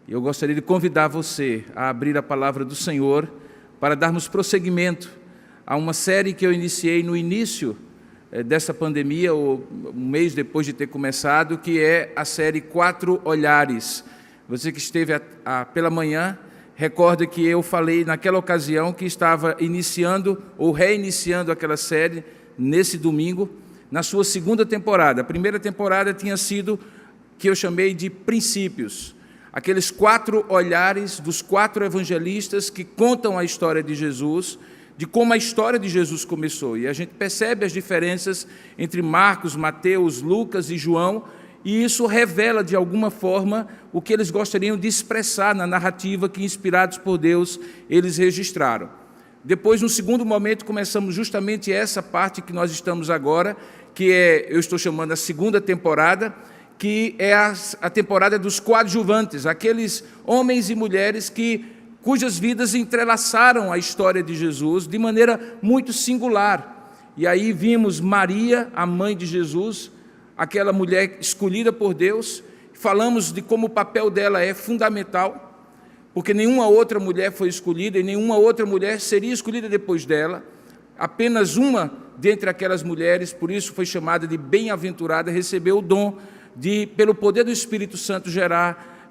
Eu gostaria de convidar você a abrir a palavra do Senhor para darmos prosseguimento a uma série que eu iniciei no início dessa pandemia, ou um mês depois de ter começado, que é a série 4 Olhares. Você que esteve pela manhã, recorda que eu falei naquela ocasião que estava iniciando ou reiniciando aquela série nesse domingo, na sua segunda temporada. A primeira temporada tinha sido que eu chamei de Princípios, aqueles 4 olhares dos 4 evangelistas que contam a história de Jesus, de como a história de Jesus começou. E a gente percebe as diferenças entre Marcos, Mateus, Lucas e João, e isso revela, de alguma forma, o que eles gostariam de expressar na narrativa que, inspirados por Deus, eles registraram. Depois, no segundo momento, começamos justamente essa parte que nós estamos agora, que eu estou chamando a segunda temporada, que é a temporada dos coadjuvantes, aqueles homens e mulheres cujas vidas entrelaçaram a história de Jesus de maneira muito singular. E aí vimos Maria, a mãe de Jesus, aquela mulher escolhida por Deus. Falamos de como o papel dela é fundamental, porque nenhuma outra mulher foi escolhida e nenhuma outra mulher seria escolhida depois dela. Apenas uma dentre aquelas mulheres, por isso foi chamada de bem-aventurada, recebeu o dom de, pelo poder do Espírito Santo, gerar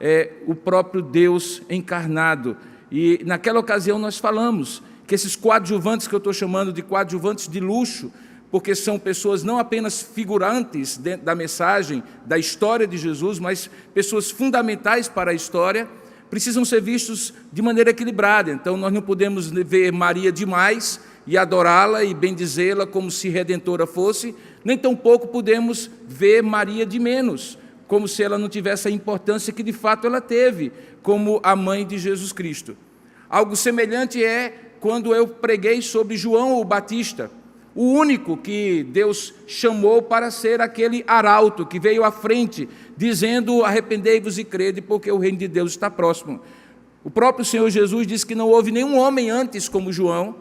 o próprio Deus encarnado. E naquela ocasião nós falamos que esses coadjuvantes, que eu estou chamando de coadjuvantes de luxo, porque são pessoas não apenas figurantes dentro da mensagem, da história de Jesus, mas pessoas fundamentais para a história, precisam ser vistos de maneira equilibrada. Então nós não podemos ver Maria demais e adorá-la e bendizê-la como se redentora fosse, nem tampouco podemos ver Maria de menos, como se ela não tivesse a importância que de fato ela teve, como a mãe de Jesus Cristo. Algo semelhante é quando eu preguei sobre João o Batista, o único que Deus chamou para ser aquele arauto que veio à frente, dizendo: arrependei-vos e crede, porque o reino de Deus está próximo. O próprio Senhor Jesus disse que não houve nenhum homem antes como João,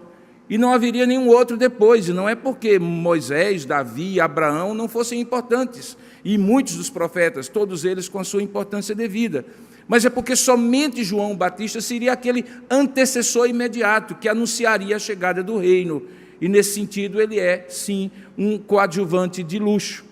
e não haveria nenhum outro depois. E não é porque Moisés, Davi e Abraão não fossem importantes, e muitos dos profetas, todos eles com a sua importância devida, mas é porque somente João Batista seria aquele antecessor imediato que anunciaria a chegada do reino. E nesse sentido ele é, sim, um coadjuvante de luxo.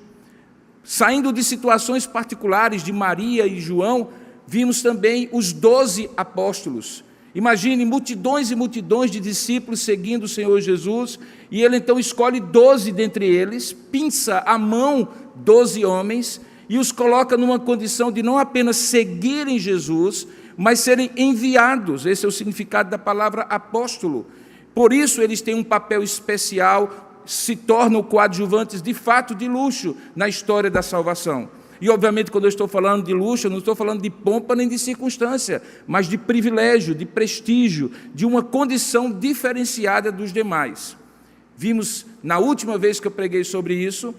Saindo de situações particulares de Maria e João, vimos também os 12 apóstolos. Imagine multidões e multidões de discípulos seguindo o Senhor Jesus, e ele então escolhe 12 dentre eles, pinça à mão 12 homens, e os coloca numa condição de não apenas seguirem Jesus, mas serem enviados. Esse é o significado da palavra apóstolo. Por isso eles têm um papel especial, se tornam coadjuvantes de fato de luxo na história da salvação. E, obviamente, quando eu estou falando de luxo, eu não estou falando de pompa nem de circunstância, mas de privilégio, de prestígio, de uma condição diferenciada dos demais. Vimos, na última vez que eu preguei sobre isso,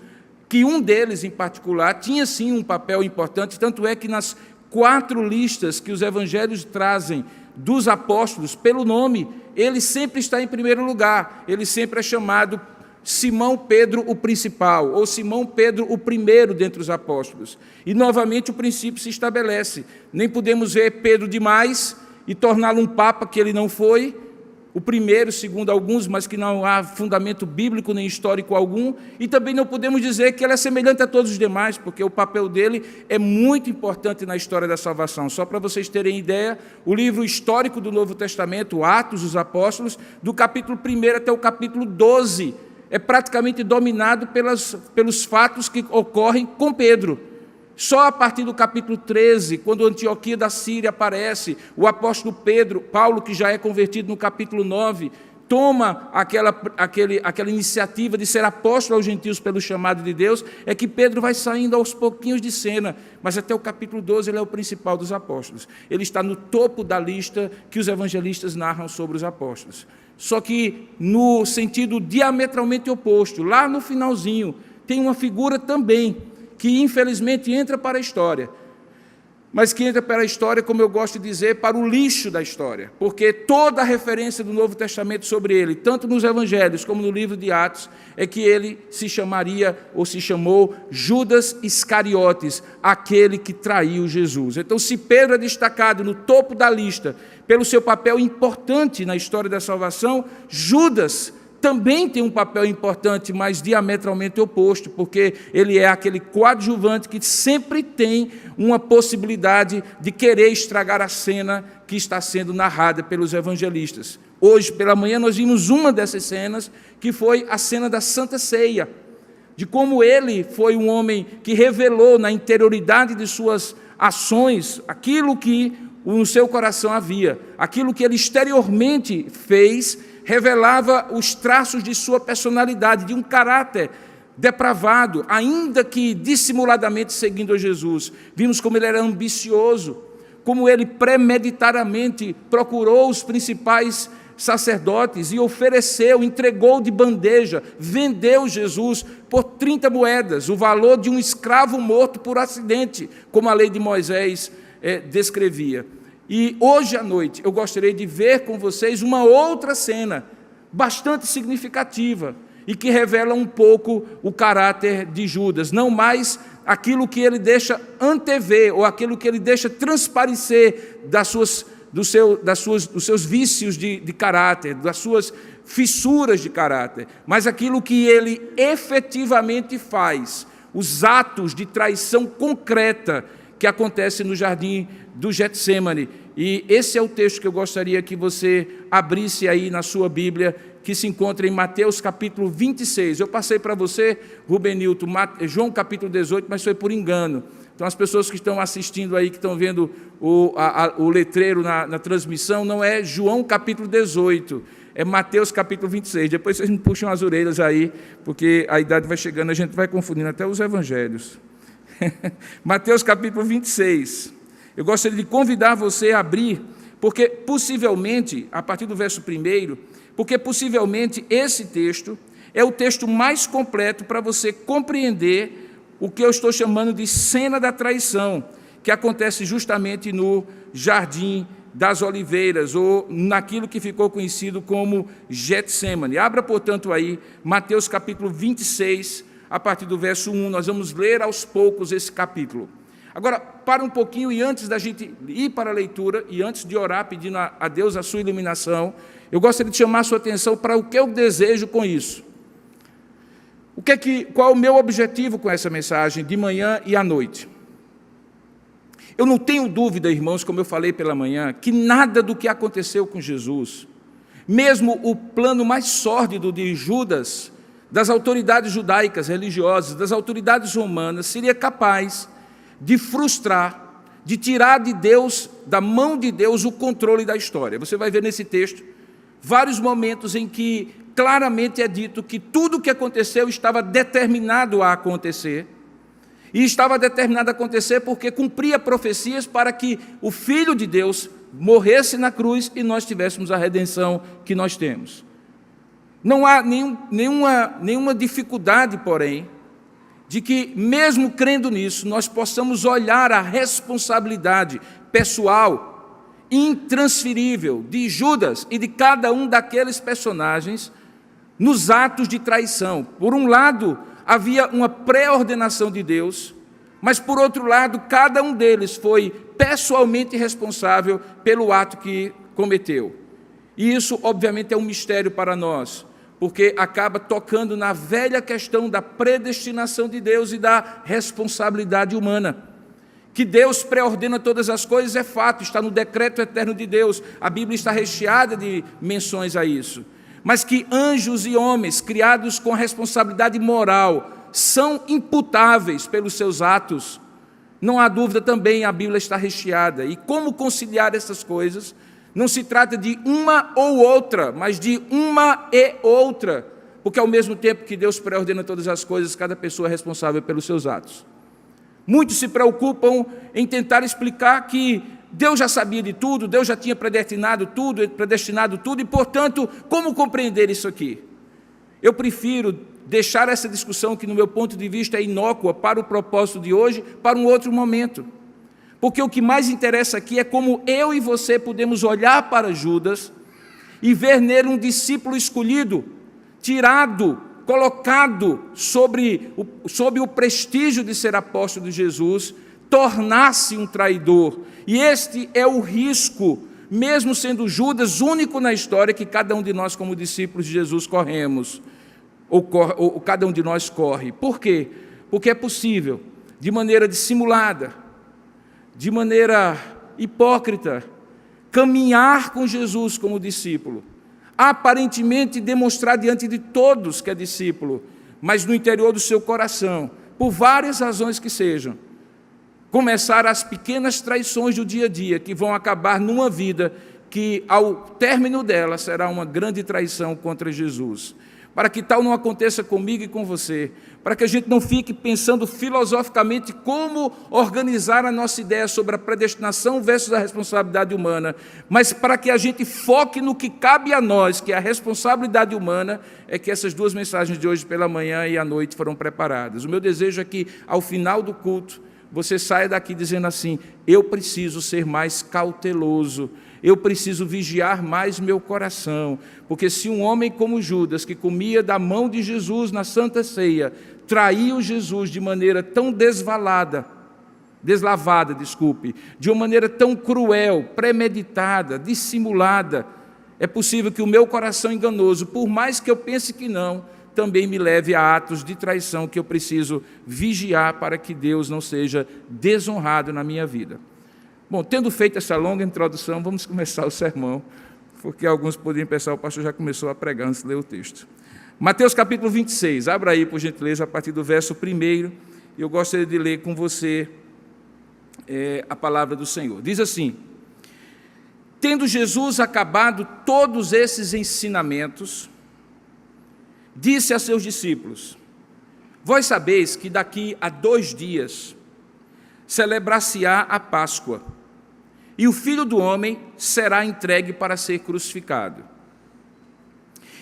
que um deles, em particular, tinha sim um papel importante, tanto é que nas 4 listas que os evangelhos trazem dos apóstolos, pelo nome, ele sempre está em primeiro lugar, ele sempre é chamado Simão Pedro o principal, ou Simão Pedro o primeiro dentre os apóstolos. E novamente o princípio se estabelece. Nem podemos ver Pedro demais e torná-lo um papa que ele não foi, o primeiro, segundo alguns, mas que não há fundamento bíblico nem histórico algum, e também não podemos dizer que ele é semelhante a todos os demais, porque o papel dele é muito importante na história da salvação. Só para vocês terem ideia, o livro histórico do Novo Testamento, Atos dos Apóstolos, do capítulo 1 até o capítulo 12, é praticamente dominado pelos fatos que ocorrem com Pedro. Só a partir do capítulo 13, quando Antioquia da Síria aparece, o apóstolo Paulo, que já é convertido no capítulo 9, toma aquela iniciativa de ser apóstolo aos gentios pelo chamado de Deus, é que Pedro vai saindo aos pouquinhos de cena, mas até o capítulo 12 ele é o principal dos apóstolos. Ele está no topo da lista que os evangelistas narram sobre os apóstolos. Só que no sentido diametralmente oposto, lá no finalzinho, tem uma figura também que infelizmente entra para a história. mas que entra para a história, como eu gosto de dizer, para o lixo da história, porque toda a referência do Novo Testamento sobre ele, tanto nos Evangelhos como no livro de Atos, é que ele se chamaria, ou se chamou, Judas Iscariotes, aquele que traiu Jesus. Então, se Pedro é destacado no topo da lista pelo seu papel importante na história da salvação, Judas também tem um papel importante, mas diametralmente oposto, porque ele é aquele coadjuvante que sempre tem uma possibilidade de querer estragar a cena que está sendo narrada pelos evangelistas. Hoje, pela manhã, nós vimos uma dessas cenas, que foi a cena da Santa Ceia, de como ele foi um homem que revelou na interioridade de suas ações aquilo que no seu coração havia, aquilo que ele exteriormente fez, revelava os traços de sua personalidade, de um caráter depravado, ainda que dissimuladamente seguindo a Jesus. Vimos como ele era ambicioso, como ele premeditadamente procurou os principais sacerdotes e ofereceu, entregou de bandeja, vendeu Jesus por 30 moedas, o valor de um escravo morto por acidente, como a lei de Moisés descrevia. E hoje à noite eu gostaria de ver com vocês uma outra cena bastante significativa e que revela um pouco o caráter de Judas, não mais aquilo que ele deixa antever ou aquilo que ele deixa transparecer dos seus vícios de caráter, das suas fissuras de caráter, mas aquilo que ele efetivamente faz, os atos de traição concreta que acontece no jardim do Getsemane. E esse é o texto que eu gostaria que você abrisse aí na sua Bíblia, que se encontra em Mateus capítulo 26. Eu passei para você, Rubenilton, João capítulo 18, mas foi por engano. Então as pessoas que estão assistindo aí, que estão vendo o letreiro na transmissão, não é João capítulo 18, é Mateus capítulo 26. Depois vocês me puxam as orelhas aí, porque a idade vai chegando, a gente vai confundindo até os evangelhos. Mateus capítulo 26. Eu gostaria de convidar você a abrir, porque possivelmente, a partir do verso 1, porque possivelmente esse texto é o texto mais completo para você compreender o que eu estou chamando de cena da traição, que acontece justamente no Jardim das Oliveiras, ou naquilo que ficou conhecido como Getsemane. Abra, portanto, aí Mateus capítulo 26, a partir do verso 1, nós vamos ler aos poucos esse capítulo. Agora, para um pouquinho, e antes da gente ir para a leitura, e antes de orar pedindo a Deus a sua iluminação, eu gostaria de chamar a sua atenção para o que eu desejo com isso. Qual é o meu objetivo com essa mensagem de manhã e à noite? Eu não tenho dúvida, irmãos, como eu falei pela manhã, que nada do que aconteceu com Jesus, mesmo o plano mais sórdido de Judas, das autoridades judaicas, religiosas, das autoridades romanas, seria capaz de frustrar, de tirar de Deus, da mão de Deus, o controle da história. Você vai ver nesse texto vários momentos em que claramente é dito que tudo o que aconteceu estava determinado a acontecer, e estava determinado a acontecer porque cumpria profecias para que o Filho de Deus morresse na cruz e nós tivéssemos a redenção que nós temos. Não há nenhuma dificuldade, porém, de que, mesmo crendo nisso, nós possamos olhar a responsabilidade pessoal, intransferível, de Judas e de cada um daqueles personagens nos atos de traição. Por um lado, havia uma pré-ordenação de Deus, mas, por outro lado, cada um deles foi pessoalmente responsável pelo ato que cometeu. E isso, obviamente, é um mistério para nós, porque acaba tocando na velha questão da predestinação de Deus e da responsabilidade humana. Que Deus pré-ordena todas as coisas é fato, está no decreto eterno de Deus, a Bíblia está recheada de menções a isso. Mas que anjos e homens criados com responsabilidade moral são imputáveis pelos seus atos, não há dúvida também, a Bíblia está recheada. E como conciliar essas coisas? Não se trata de uma ou outra, mas de uma e outra, porque ao mesmo tempo que Deus pré-ordena todas as coisas, cada pessoa é responsável pelos seus atos. Muitos se preocupam em tentar explicar que Deus já sabia de tudo, Deus já tinha predestinado tudo, e, portanto, como compreender isso aqui? Eu prefiro deixar essa discussão, que no meu ponto de vista é inócua para o propósito de hoje, para um outro momento. porque o que mais interessa aqui é como eu e você podemos olhar para Judas e ver nele um discípulo escolhido, tirado, colocado sob o prestígio de ser apóstolo de Jesus, tornar-se um traidor. E este é o risco, mesmo sendo Judas único na história, que cada um de nós, como discípulos de Jesus, corremos, ou cada um de nós corre. Por quê? Porque é possível, de maneira dissimulada, de maneira hipócrita, caminhar com Jesus como discípulo, aparentemente demonstrar diante de todos que é discípulo, mas no interior do seu coração, por várias razões que sejam, começar as pequenas traições do dia a dia, que vão acabar numa vida que, ao término dela, será uma grande traição contra Jesus. Para que tal não aconteça comigo e com você, para que a gente não fique pensando filosoficamente como organizar a nossa ideia sobre a predestinação versus a responsabilidade humana, mas para que a gente foque no que cabe a nós, que é a responsabilidade humana, é que essas duas mensagens de hoje pela manhã e à noite foram preparadas. O meu desejo é que, ao final do culto, você saia daqui dizendo assim: eu preciso ser mais cauteloso, eu preciso vigiar mais meu coração, porque se um homem como Judas, que comia da mão de Jesus na Santa Ceia, traiu Jesus de maneira tão deslavada, de uma maneira tão cruel, premeditada, dissimulada, é possível que o meu coração enganoso, por mais que eu pense que não, também me leve a atos de traição que eu preciso vigiar para que Deus não seja desonrado na minha vida. Bom, tendo feito essa longa introdução, vamos começar o sermão, porque alguns poderiam pensar, o pastor já começou a pregar antes de ler o texto. Mateus capítulo 26, abra aí, por gentileza, a partir do verso 1, e eu gostaria de ler com você a palavra do Senhor. Diz assim: tendo Jesus acabado todos esses ensinamentos, disse a seus discípulos: vós sabeis que daqui a 2 dias celebrar-se-á a Páscoa, e o Filho do Homem será entregue para ser crucificado.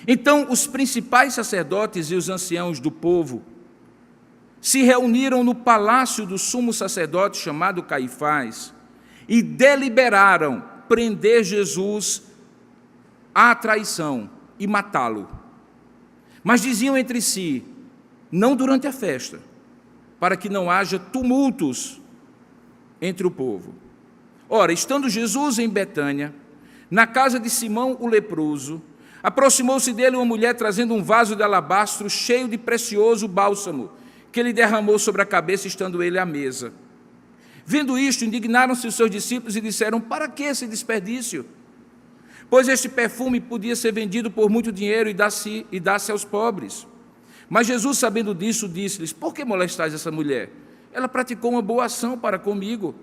Então os principais sacerdotes e os anciãos do povo se reuniram no palácio do sumo sacerdote chamado Caifás e deliberaram prender Jesus à traição e matá-lo. Mas diziam entre si: não durante a festa, para que não haja tumultos entre o povo. Ora, estando Jesus em Betânia, na casa de Simão o leproso, aproximou-se dele uma mulher trazendo um vaso de alabastro cheio de precioso bálsamo, que ele derramou sobre a cabeça, estando ele à mesa. Vendo isto, indignaram-se os seus discípulos e disseram: para que esse desperdício? Pois este perfume podia ser vendido por muito dinheiro e dar-se aos pobres. Mas Jesus, sabendo disso, disse-lhes: por que molestais essa mulher? Ela praticou uma boa ação para comigo,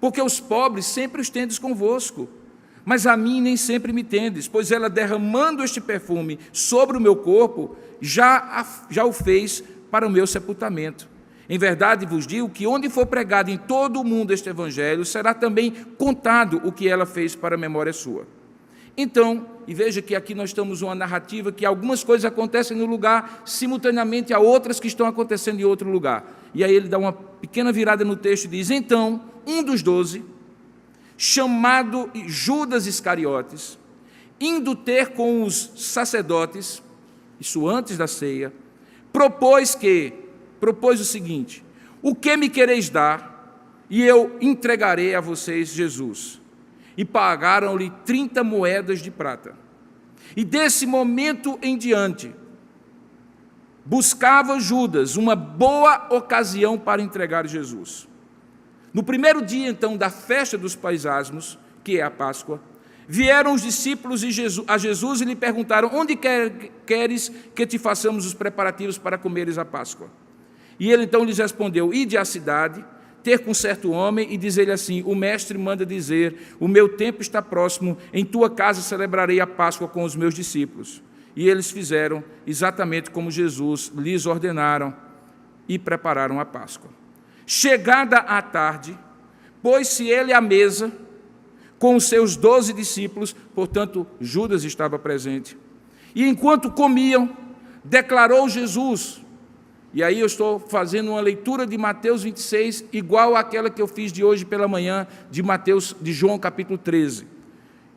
porque os pobres sempre os tendes convosco, mas a mim nem sempre me tendes, pois ela, derramando este perfume sobre o meu corpo, já o fez para o meu sepultamento. Em verdade vos digo que onde for pregado em todo o mundo este evangelho, será também contado o que ela fez para a memória sua. Então, e veja que aqui nós estamos uma narrativa que algumas coisas acontecem no lugar simultaneamente a outras que estão acontecendo em outro lugar. E aí ele dá uma pequena virada no texto e diz: então, um dos 12, chamado Judas Iscariotes, indo ter com os sacerdotes, isso antes da ceia, propôs o seguinte: o que me quereis dar, e eu entregarei a vocês Jesus. E pagaram-lhe 30 moedas de prata. E desse momento em diante, buscava Judas uma boa ocasião para entregar Jesus. No primeiro dia, então, da festa dos pães asmos, que é a Páscoa, vieram os discípulos a Jesus e lhe perguntaram: onde queres que te façamos os preparativos para comeres a Páscoa? E ele então lhes respondeu: ide à cidade, ter com certo homem e dizer-lhe assim: o mestre manda dizer, o meu tempo está próximo, em tua casa celebrarei a Páscoa com os meus discípulos. E eles fizeram exatamente como Jesus lhes ordenaram e prepararam a Páscoa. Chegada a tarde, pôs-se ele à mesa com os seus 12 discípulos, portanto Judas estava presente, e enquanto comiam, declarou Jesus, E aí eu estou fazendo uma leitura de Mateus 26, igual àquela que eu fiz de hoje pela manhã, de João capítulo 13.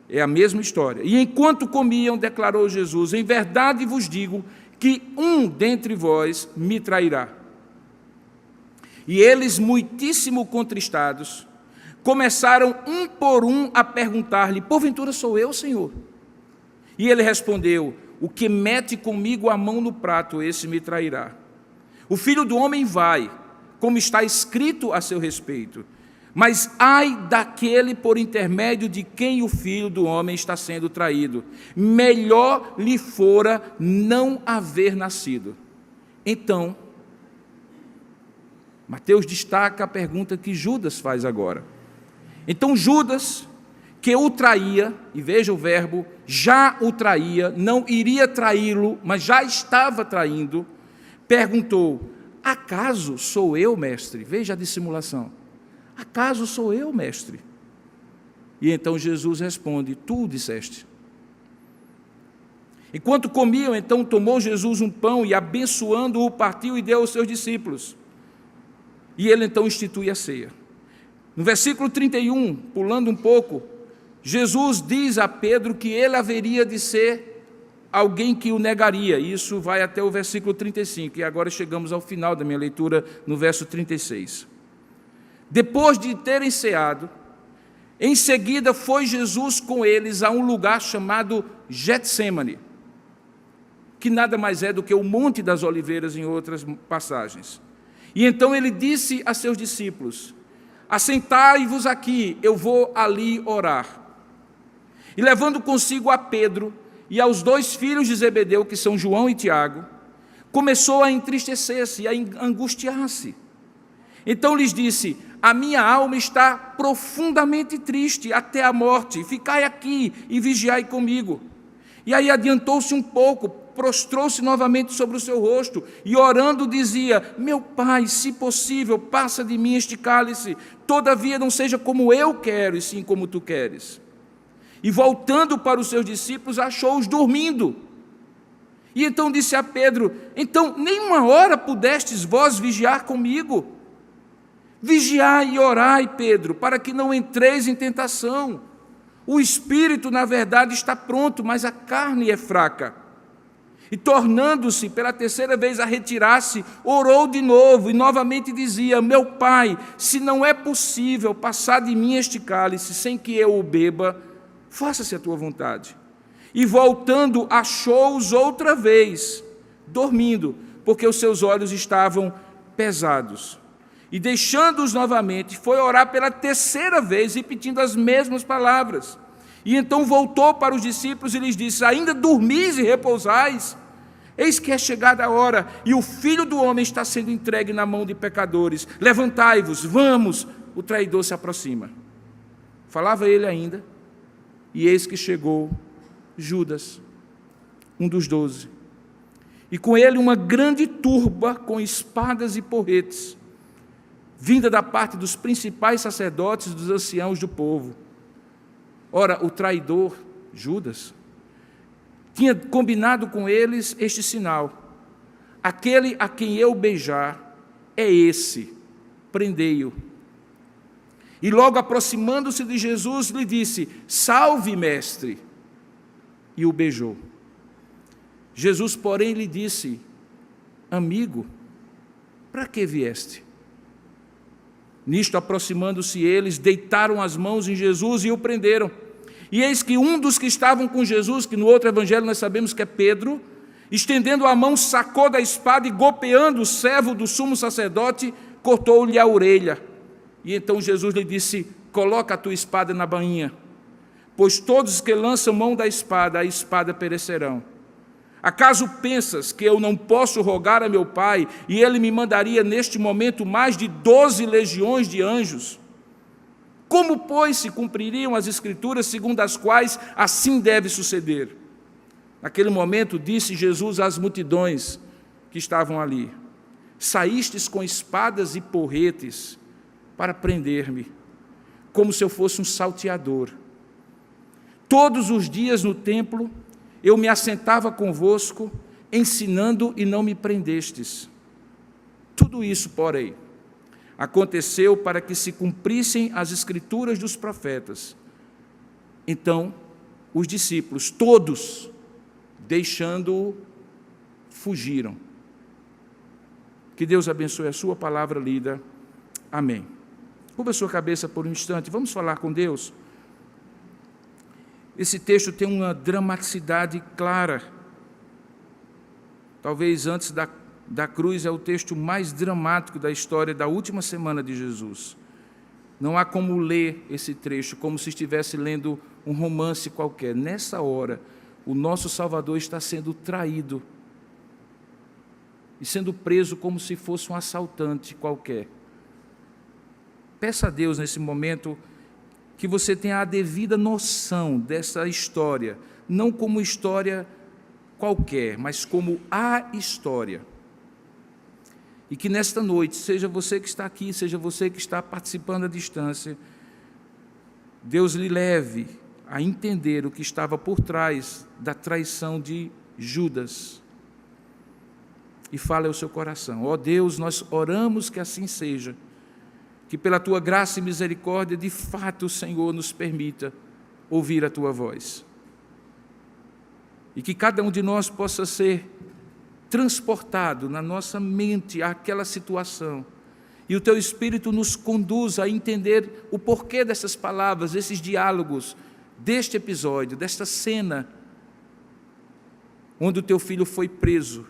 É a mesma história. E enquanto comiam, declarou Jesus: em verdade vos digo que um dentre vós me trairá. E eles, muitíssimo contristados, começaram um por um a perguntar-lhe: porventura sou eu, Senhor? E ele respondeu: o que mete comigo a mão no prato, esse me trairá. O Filho do Homem vai, como está escrito a seu respeito, mas ai daquele por intermédio de quem o Filho do Homem está sendo traído. Melhor lhe fora não haver nascido. Então, Mateus destaca a pergunta que Judas faz agora. Então Judas, que o traía, e veja o verbo, já o traía, não iria traí-lo, mas já estava traindo, perguntou: acaso sou eu, mestre? Veja a dissimulação. Acaso sou eu, mestre? E então Jesus responde: tu o disseste. Enquanto comiam, então tomou Jesus um pão e, abençoando-o, partiu e deu aos seus discípulos. E ele então institui a ceia. No versículo 31, pulando um pouco, Jesus diz a Pedro que ele haveria de ser alguém que o negaria. Isso vai até o versículo 35, e agora chegamos ao final da minha leitura, no verso 36. Depois de terem ceado, em seguida foi Jesus com eles a um lugar chamado Getsêmani, que nada mais é do que o Monte das Oliveiras em outras passagens. E então ele disse a seus discípulos: assentai-vos aqui, eu vou ali orar. E levando consigo a Pedro e aos 2 filhos de Zebedeu, que são João e Tiago, começou a entristecer-se, a angustiar-se. Então lhes disse: a minha alma está profundamente triste até a morte, ficai aqui e vigiai comigo. E aí adiantou-se um pouco, prostrou-se novamente sobre o seu rosto e orando dizia: meu Pai, se possível, passa de mim este cálice, todavia não seja como eu quero, e sim como tu queres. E voltando para os seus discípulos, achou-os dormindo. E então disse a Pedro: então nem uma hora pudestes vós vigiar comigo? Vigiai e orai, Pedro, para que não entreis em tentação. O espírito, na verdade, está pronto, mas a carne é fraca. E tornando-se pela 3ª vez a retirar-se, orou de novo e novamente dizia: meu Pai, se não é possível passar de mim este cálice sem que eu o beba, faça-se a tua vontade. E voltando, achou-os outra vez, dormindo, porque os seus olhos estavam pesados. E deixando-os novamente, foi orar pela 3ª vez, repetindo as mesmas palavras. E então voltou para os discípulos e lhes disse: ainda dormis e repousais? Eis que é chegada a hora, e o Filho do Homem está sendo entregue na mão de pecadores. Levantai-vos, vamos, o traidor se aproxima. Falava ele ainda, e eis que chegou Judas, um dos 12, e com ele uma grande turba com espadas e porretes, vinda da parte dos principais sacerdotes e dos anciãos do povo. Ora, o traidor, Judas, tinha combinado com eles este sinal: aquele a quem eu beijar é esse, prendei-o. E logo aproximando-se de Jesus, lhe disse: salve, mestre, e o beijou. Jesus, porém, lhe disse: amigo, para que vieste? Nisto, aproximando-se eles, deitaram as mãos em Jesus e o prenderam. E eis que um dos que estavam com Jesus, que no outro evangelho nós sabemos que é Pedro, estendendo a mão, sacou da espada e, golpeando o servo do sumo sacerdote, cortou-lhe a orelha. E então Jesus lhe disse: coloca a tua espada na bainha, pois todos os que lançam mão da espada, a espada perecerão. Acaso pensas que eu não posso rogar a meu Pai, e ele me mandaria neste momento mais de 12 legiões de anjos? Como, pois, se cumpririam as Escrituras segundo as quais assim deve suceder? Naquele momento disse Jesus às multidões que estavam ali: saístes com espadas e porretes para prender-me, como se eu fosse um salteador. Todos os dias no templo eu me assentava convosco, ensinando, e não me prendestes. Tudo isso, porém, aconteceu para que se cumprissem as escrituras dos profetas. Então, os discípulos, todos, deixando-o, fugiram. Que Deus abençoe a sua palavra lida. Amém. Curva a sua cabeça por um instante, vamos falar com Deus. Esse texto tem uma dramaticidade clara. Talvez antes da cruz é o texto mais dramático da história da última semana de Jesus. Não há como ler esse trecho como se estivesse lendo um romance qualquer. Nessa hora, o nosso Salvador está sendo traído e sendo preso como se fosse um assaltante qualquer. Peça a Deus nesse momento que você tenha a devida noção dessa história, não como história qualquer, mas como a história. E que nesta noite, seja você que está aqui, seja você que está participando à distância, Deus lhe leve a entender o que estava por trás da traição de Judas. E fale ao seu coração: ó Deus, nós oramos que assim seja, que pela Tua graça e misericórdia, de fato, o Senhor nos permita ouvir a Tua voz. E que cada um de nós possa ser transportado na nossa mente àquela situação, e o Teu Espírito nos conduza a entender o porquê dessas palavras, desses diálogos, deste episódio, desta cena, onde o Teu Filho foi preso,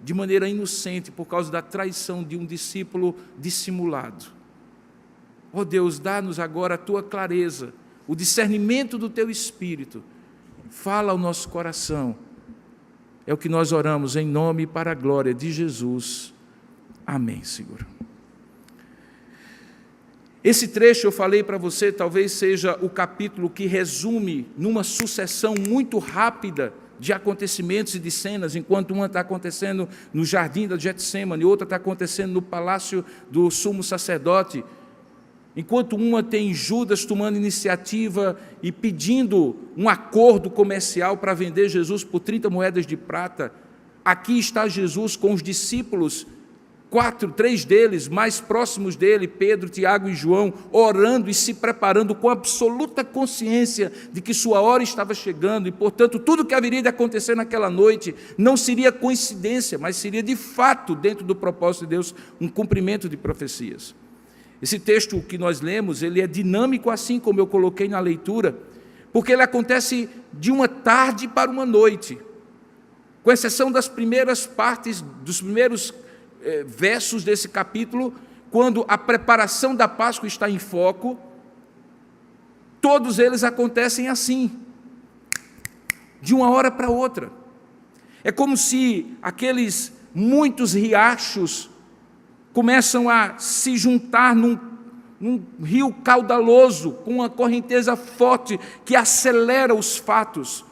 de maneira inocente, por causa da traição de um discípulo dissimulado. Ó Deus, dá-nos agora a Tua clareza, o discernimento do Teu Espírito, fala ao nosso coração. É o que nós oramos em nome e para a glória de Jesus. Amém, Senhor. Esse trecho eu falei para você, talvez seja o capítulo que resume numa sucessão muito rápida de acontecimentos e de cenas, enquanto uma está acontecendo no jardim da Getsêmani, outra está acontecendo no palácio do sumo sacerdote, enquanto uma tem Judas tomando iniciativa e pedindo um acordo comercial para vender Jesus por 30 moedas de prata, aqui está Jesus com os discípulos, 3 deles mais próximos dele, Pedro, Tiago e João, orando e se preparando com absoluta consciência de que sua hora estava chegando e, portanto, tudo que haveria de acontecer naquela noite não seria coincidência, mas seria de fato, dentro do propósito de Deus, um cumprimento de profecias. Esse texto que nós lemos, ele é dinâmico assim como eu coloquei na leitura, porque ele acontece de uma tarde para uma noite, com exceção das primeiras partes, dos primeiros versos desse capítulo, quando a preparação da Páscoa está em foco, todos eles acontecem assim, de uma hora para outra. É como se aqueles muitos riachos começam a se juntar num rio caudaloso, com uma correnteza forte que acelera os fatos,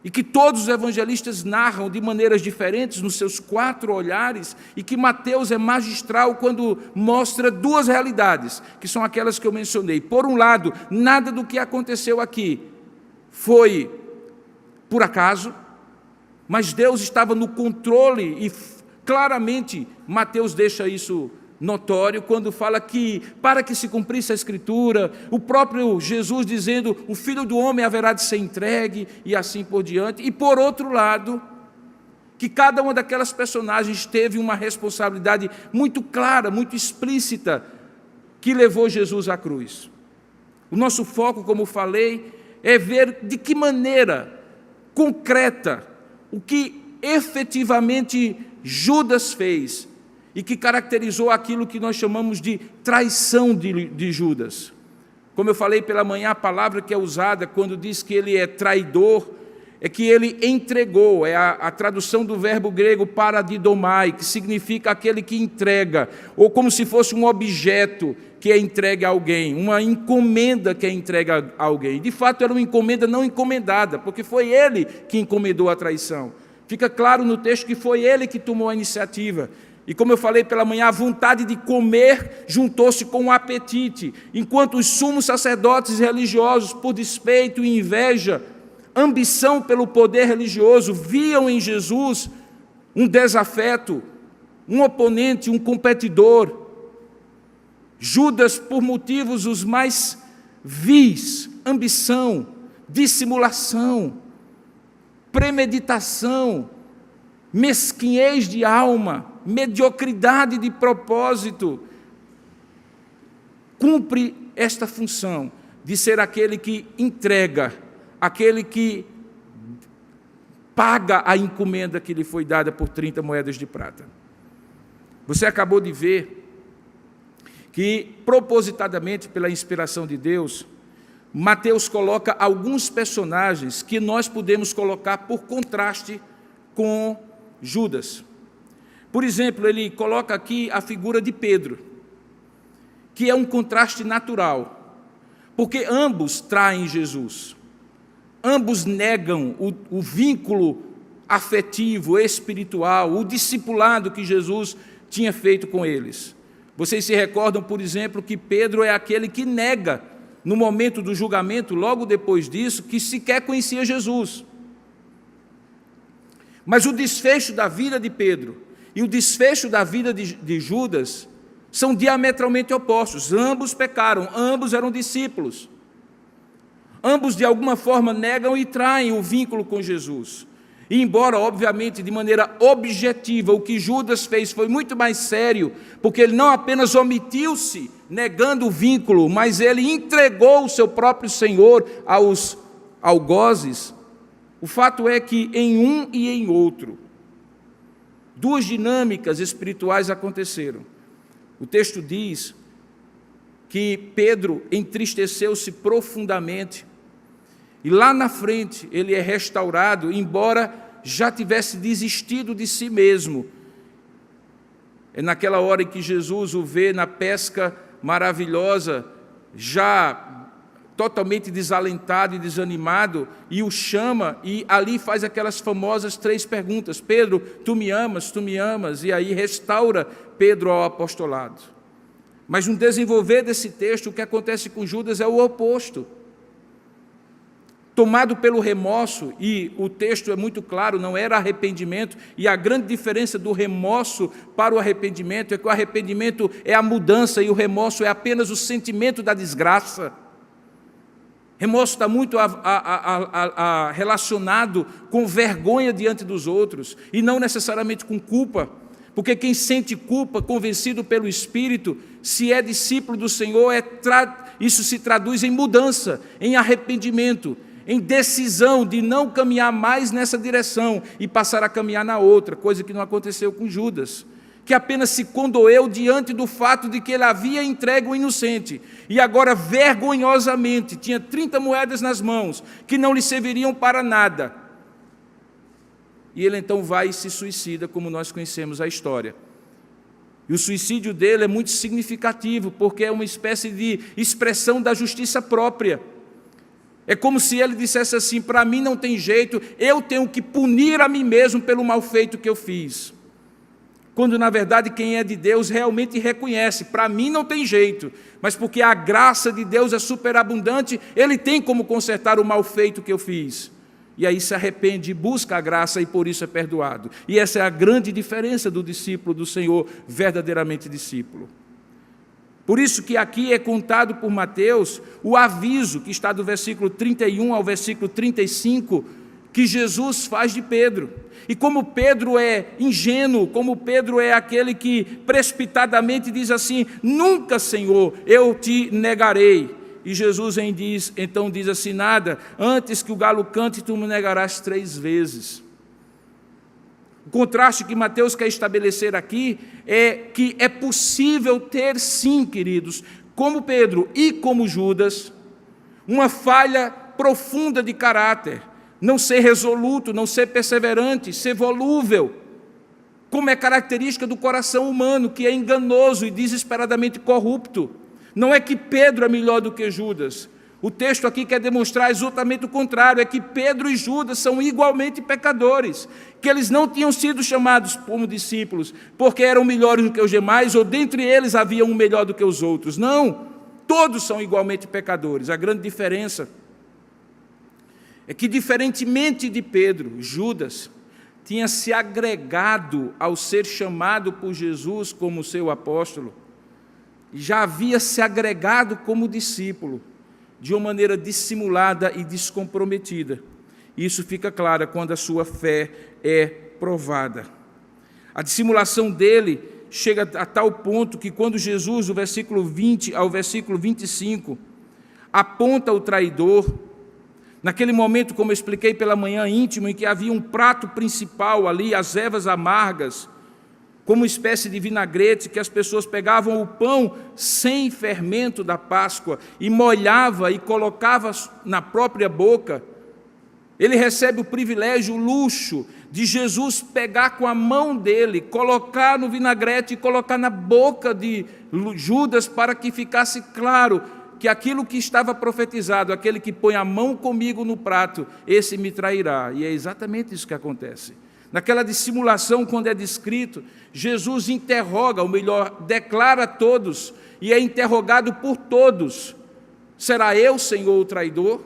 e que todos os evangelistas narram de maneiras diferentes nos seus 4 olhares, e que Mateus é magistral quando mostra 2 realidades, que são aquelas que eu mencionei. Por um lado, nada do que aconteceu aqui foi por acaso, mas Deus estava no controle, e claramente Mateus deixa isso notório quando fala que, para que se cumprisse a Escritura, o próprio Jesus dizendo, o Filho do Homem haverá de ser entregue, e assim por diante. E por outro lado, que cada uma daquelas personagens teve uma responsabilidade muito clara, muito explícita, que levou Jesus à cruz. O nosso foco, como falei, é ver de que maneira concreta o que efetivamente Judas fez e que caracterizou aquilo que nós chamamos de traição de Judas. Como eu falei pela manhã, a palavra que é usada quando diz que ele é traidor, é que ele entregou, é a tradução do verbo grego paradidomai, que significa aquele que entrega, ou como se fosse um objeto que é entregue a alguém, uma encomenda que é entregue a alguém. De fato, era uma encomenda não encomendada, porque foi ele que encomendou a traição. Fica claro no texto que foi ele que tomou a iniciativa. E como eu falei pela manhã, a vontade de comer juntou-se com o apetite, enquanto os sumos sacerdotes religiosos, por despeito e inveja, ambição pelo poder religioso, viam em Jesus um desafeto, um oponente, um competidor. Judas, por motivos os mais vis, ambição, dissimulação, premeditação, mesquinhez de alma, mediocridade de propósito, cumpre esta função de ser aquele que entrega, aquele que paga a encomenda que lhe foi dada por 30 moedas de prata. Você acabou de ver que, propositadamente, pela inspiração de Deus, Mateus coloca alguns personagens que nós podemos colocar por contraste com Judas. Por exemplo, ele coloca aqui a figura de Pedro, que é um contraste natural, porque ambos traem Jesus, ambos negam o vínculo afetivo, espiritual, o discipulado que Jesus tinha feito com eles. Vocês se recordam, por exemplo, que Pedro é aquele que nega, no momento do julgamento, logo depois disso, que sequer conhecia Jesus. Mas o desfecho da vida de Pedro e o desfecho da vida de Judas são diametralmente opostos. Ambos pecaram, ambos eram discípulos. Ambos, de alguma forma, negam e traem o vínculo com Jesus. E embora, obviamente, de maneira objetiva, o que Judas fez foi muito mais sério, porque ele não apenas omitiu-se, negando o vínculo, mas ele entregou o seu próprio Senhor aos algozes. O fato é que em um e em outro, duas dinâmicas espirituais aconteceram. O texto diz que Pedro entristeceu-se profundamente, e lá na frente ele é restaurado, embora já tivesse desistido de si mesmo. É naquela hora em que Jesus o vê na pesca maravilhosa, já totalmente desalentado e desanimado, e o chama, e ali faz aquelas famosas 3 perguntas: Pedro, tu me amas? Tu me amas? E aí restaura Pedro ao apostolado. Mas no desenvolver desse texto, o que acontece com Judas é o oposto. Tomado pelo remorso, e o texto é muito claro, não era arrependimento, e a grande diferença do remorso para o arrependimento é que o arrependimento é a mudança e o remorso é apenas o sentimento da desgraça. Remorso está muito relacionado com vergonha diante dos outros, e não necessariamente com culpa, porque quem sente culpa, convencido pelo Espírito, se é discípulo do Senhor, isso se traduz em mudança, em arrependimento, em decisão de não caminhar mais nessa direção e passar a caminhar na outra, coisa que não aconteceu com Judas, que apenas se condoeu diante do fato de que ele havia entregue o inocente, e agora vergonhosamente tinha 30 moedas nas mãos, que não lhe serviriam para nada, e ele então vai e se suicida, como nós conhecemos a história. E o suicídio dele é muito significativo, porque é uma espécie de expressão da justiça própria. É como se ele dissesse assim: para mim não tem jeito, eu tenho que punir a mim mesmo pelo mal feito que eu fiz. Quando, na verdade, quem é de Deus realmente reconhece: para mim não tem jeito, mas porque a graça de Deus é superabundante, Ele tem como consertar o mal feito que eu fiz. E aí se arrepende e busca a graça, e por isso é perdoado. E essa é a grande diferença do discípulo do Senhor, verdadeiramente discípulo. Por isso que aqui é contado por Mateus o aviso que está do versículo 31 ao versículo 35, que Jesus faz de Pedro. E como Pedro é ingênuo, como Pedro é aquele que precipitadamente diz assim: nunca, Senhor, eu te negarei. E Jesus então diz assim: nada, antes que o galo cante, tu me negarás 3 vezes. O contraste que Mateus quer estabelecer aqui é que é possível ter, sim, queridos, como Pedro e como Judas, uma falha profunda de caráter, não ser resoluto, não ser perseverante, ser volúvel, como é característica do coração humano, que é enganoso e desesperadamente corrupto. Não é que Pedro é melhor do que Judas. O texto aqui quer demonstrar exatamente o contrário, é que Pedro e Judas são igualmente pecadores, que eles não tinham sido chamados como discípulos porque eram melhores do que os demais, ou dentre eles havia um melhor do que os outros. Não, todos são igualmente pecadores. A grande diferença é que, diferentemente de Pedro, Judas tinha se agregado ao ser chamado por Jesus como seu apóstolo, já havia se agregado como discípulo, de uma maneira dissimulada e descomprometida. Isso fica claro quando a sua fé é provada. A dissimulação dele chega a tal ponto que quando Jesus, do versículo 20 ao versículo 25, aponta o traidor, naquele momento, como eu expliquei pela manhã íntimo, em que havia um prato principal ali, as ervas amargas, como uma espécie de vinagrete, que as pessoas pegavam o pão sem fermento da Páscoa e molhava e colocava na própria boca. Ele recebe o privilégio, o luxo de Jesus pegar com a mão dele, colocar no vinagrete e colocar na boca de Judas para que ficasse claro que aquilo que estava profetizado, aquele que põe a mão comigo no prato, esse me trairá. E é exatamente isso que acontece. Naquela dissimulação, quando é descrito, Jesus interroga, ou melhor, declara a todos, e é interrogado por todos: será eu, Senhor, o traidor?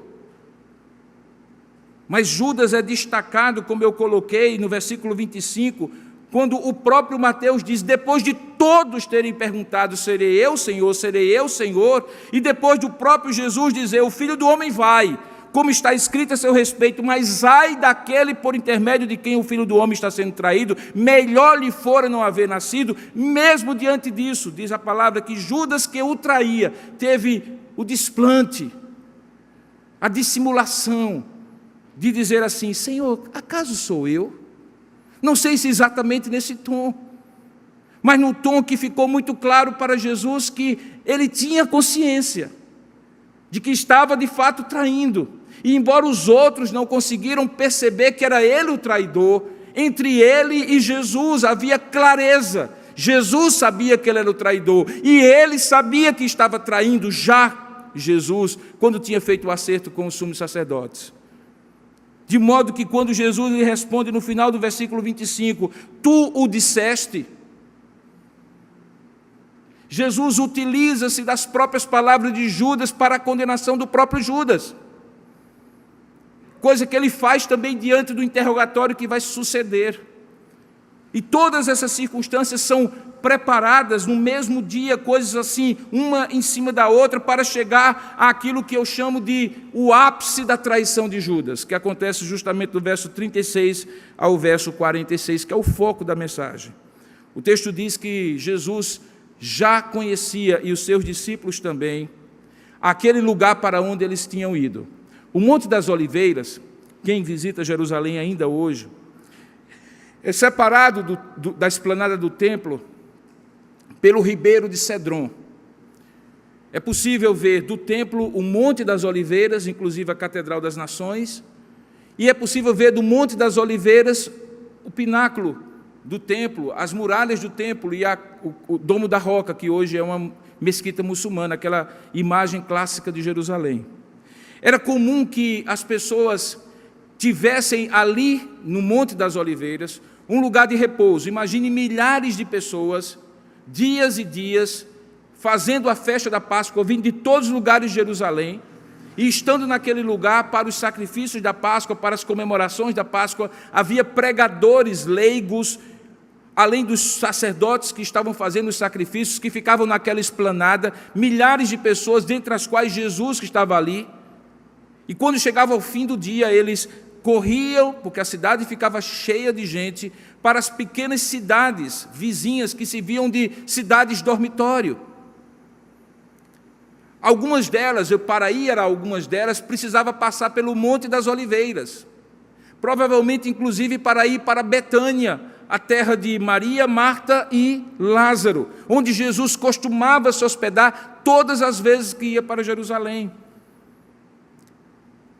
Mas Judas é destacado, como eu coloquei no versículo 25, quando o próprio Mateus diz, depois de todos terem perguntado, serei eu, Senhor, e depois do próprio Jesus dizer, o Filho do Homem vai, como está escrito a seu respeito, mas ai daquele por intermédio de quem o Filho do Homem está sendo traído, melhor lhe fora não haver nascido. Mesmo diante disso, diz a palavra que Judas, que o traía, teve o desplante, a dissimulação de dizer assim, Senhor, acaso sou eu? Não sei se exatamente nesse tom, mas num tom que ficou muito claro para Jesus que ele tinha consciência de que estava de fato traindo. E embora os outros não conseguiram perceber que era ele o traidor, entre ele e Jesus havia clareza. Jesus sabia que ele era o traidor e ele sabia que estava traindo já Jesus, quando tinha feito o acerto com os sumos sacerdotes. De modo que quando Jesus lhe responde no final do versículo 25, tu o disseste, Jesus utiliza-se das próprias palavras de Judas para a condenação do próprio Judas. Coisa que ele faz também diante do interrogatório que vai suceder. E todas essas circunstâncias são preparadas no mesmo dia, coisas assim, uma em cima da outra, para chegar àquilo que eu chamo de o ápice da traição de Judas, que acontece justamente do verso 36 ao verso 46, que é o foco da mensagem. O texto diz que Jesus já conhecia, e os seus discípulos também, aquele lugar para onde eles tinham ido. O Monte das Oliveiras, quem visita Jerusalém ainda hoje, é separado da esplanada do templo pelo ribeiro de Cedron. É possível ver do templo o Monte das Oliveiras, inclusive a Catedral das Nações, e é possível ver do Monte das Oliveiras o pináculo do templo, as muralhas do templo e o Domo da Roca, que hoje é uma mesquita muçulmana, aquela imagem clássica de Jerusalém. Era comum que as pessoas tivessem ali, no Monte das Oliveiras, um lugar de repouso. Imagine milhares de pessoas, dias e dias, fazendo a festa da Páscoa, vindo de todos os lugares de Jerusalém, e estando naquele lugar para os sacrifícios da Páscoa, para as comemorações da Páscoa, havia pregadores leigos, além dos sacerdotes que estavam fazendo os sacrifícios, que ficavam naquela esplanada, milhares de pessoas, dentre as quais Jesus que estava ali. E quando chegava ao fim do dia, eles corriam, porque a cidade ficava cheia de gente, para as pequenas cidades vizinhas que se viam de cidades dormitório. Algumas delas, para ir a algumas delas, precisava passar pelo Monte das Oliveiras. Provavelmente, inclusive, para ir para Betânia, a terra de Maria, Marta e Lázaro, onde Jesus costumava se hospedar todas as vezes que ia para Jerusalém.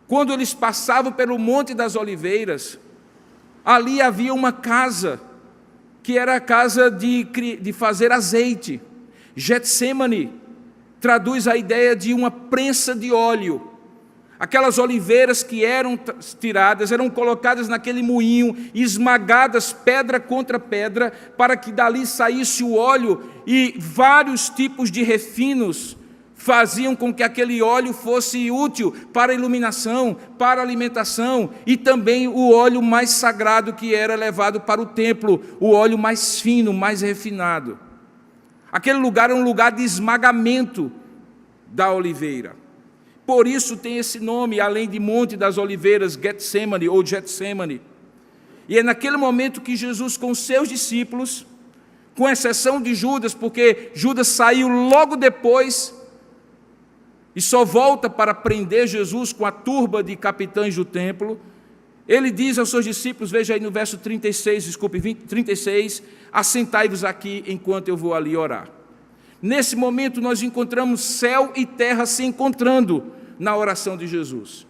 Quando eles passavam pelo Monte das Oliveiras, ali havia uma casa, que era a casa de fazer azeite. Getsemane traduz a ideia de uma prensa de óleo. Aquelas oliveiras que eram tiradas, eram colocadas naquele moinho, esmagadas pedra contra pedra, para que dali saísse o óleo e vários tipos de refinos faziam com que aquele óleo fosse útil para iluminação, para alimentação, e também o óleo mais sagrado que era levado para o templo, o óleo mais fino, mais refinado. Aquele lugar era um lugar de esmagamento da oliveira. Por isso tem esse nome, além de Monte das Oliveiras, Getsemane ou Getsemane. E é naquele momento que Jesus, com seus discípulos, com exceção de Judas, porque Judas saiu logo depois e só volta para prender Jesus com a turba de capitães do templo, ele diz aos seus discípulos, veja aí no verso 36, assentai-vos aqui enquanto eu vou ali orar. Nesse momento nós encontramos céu e terra se encontrando na oração de Jesus.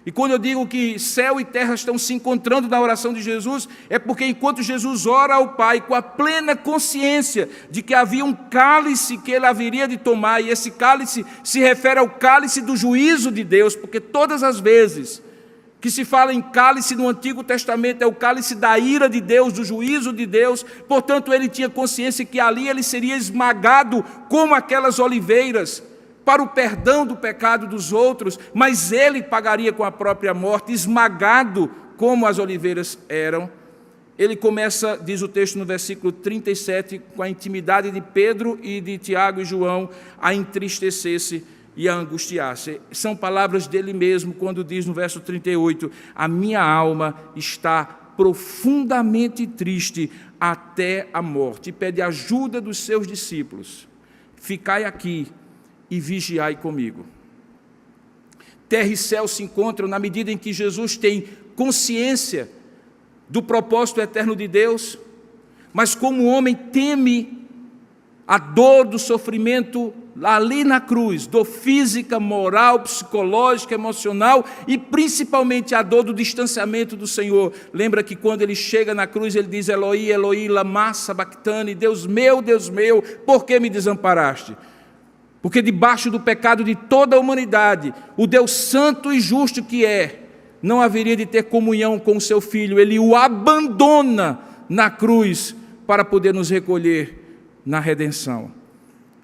E quando eu digo que céu e terra estão se encontrando na oração de Jesus, é porque enquanto Jesus ora ao Pai com a plena consciência de que havia um cálice que ele haveria de tomar, e esse cálice se refere ao cálice do juízo de Deus, porque todas as vezes que se fala em cálice no Antigo Testamento é o cálice da ira de Deus, do juízo de Deus. Portanto, ele tinha consciência que ali ele seria esmagado como aquelas oliveiras, para o perdão do pecado dos outros, mas ele pagaria com a própria morte, esmagado como as oliveiras eram. Ele começa, diz o texto no versículo 37, com a intimidade de Pedro e de Tiago e João, a entristecer-se e a angustiar-se. São palavras dele mesmo, quando diz no verso 38, a minha alma está profundamente triste até a morte, e pede ajuda dos seus discípulos. Ficai aqui e vigiai comigo. Terra e céu se encontram na medida em que Jesus tem consciência do propósito eterno de Deus, mas como o homem teme a dor do sofrimento ali na cruz, dor física, moral, psicológica, emocional e principalmente a dor do distanciamento do Senhor. Lembra que quando ele chega na cruz ele diz, Eloi, Eloi, lama sabachthani, Deus meu, por que me desamparaste? Porque debaixo do pecado de toda a humanidade, o Deus santo e justo que é, não haveria de ter comunhão com o seu Filho. Ele o abandona na cruz para poder nos recolher na redenção.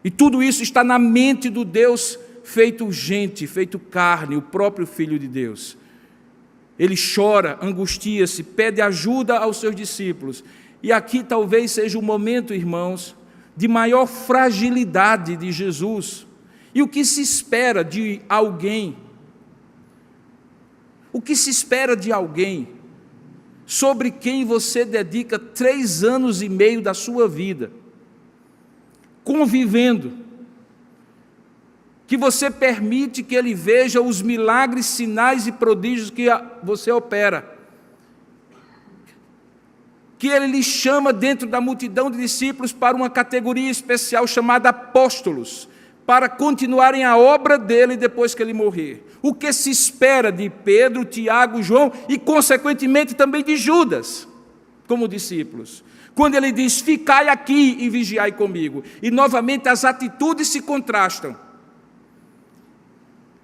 E tudo isso está na mente do Deus feito gente, feito carne, o próprio Filho de Deus. Ele chora, angustia-se, pede ajuda aos seus discípulos. E aqui talvez seja o momento, irmãos, de maior fragilidade de Jesus. E o que se espera de alguém? O que se espera de alguém sobre quem você dedica 3 anos e meio da sua vida, convivendo, que você permite que ele veja os milagres, sinais e prodígios que você opera, que ele lhe chama dentro da multidão de discípulos para uma categoria especial chamada apóstolos, para continuarem a obra dele depois que ele morrer. O que se espera de Pedro, Tiago, João e, consequentemente, também de Judas, como discípulos? Quando ele diz, ficai aqui e vigiai comigo. E, novamente, as atitudes se contrastam.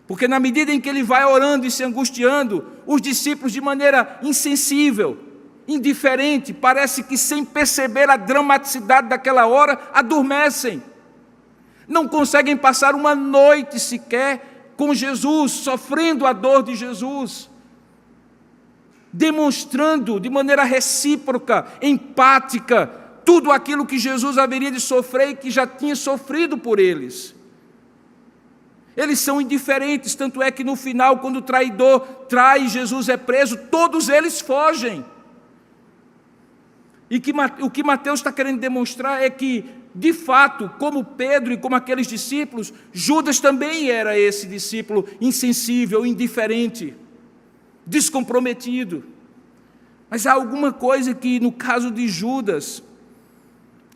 Porque, na medida em que ele vai orando e se angustiando, os discípulos, de maneira insensível, indiferente, parece que sem perceber a dramaticidade daquela hora, adormecem. Não conseguem passar uma noite sequer com Jesus, sofrendo a dor de Jesus, demonstrando de maneira recíproca, empática, tudo aquilo que Jesus haveria de sofrer e que já tinha sofrido por eles. Eles são indiferentes, tanto é que no final, quando o traidor trai, Jesus é preso, todos eles fogem. E o que Mateus está querendo demonstrar é que, de fato, como Pedro e como aqueles discípulos, Judas também era esse discípulo insensível, indiferente, descomprometido. Mas há alguma coisa que, no caso de Judas,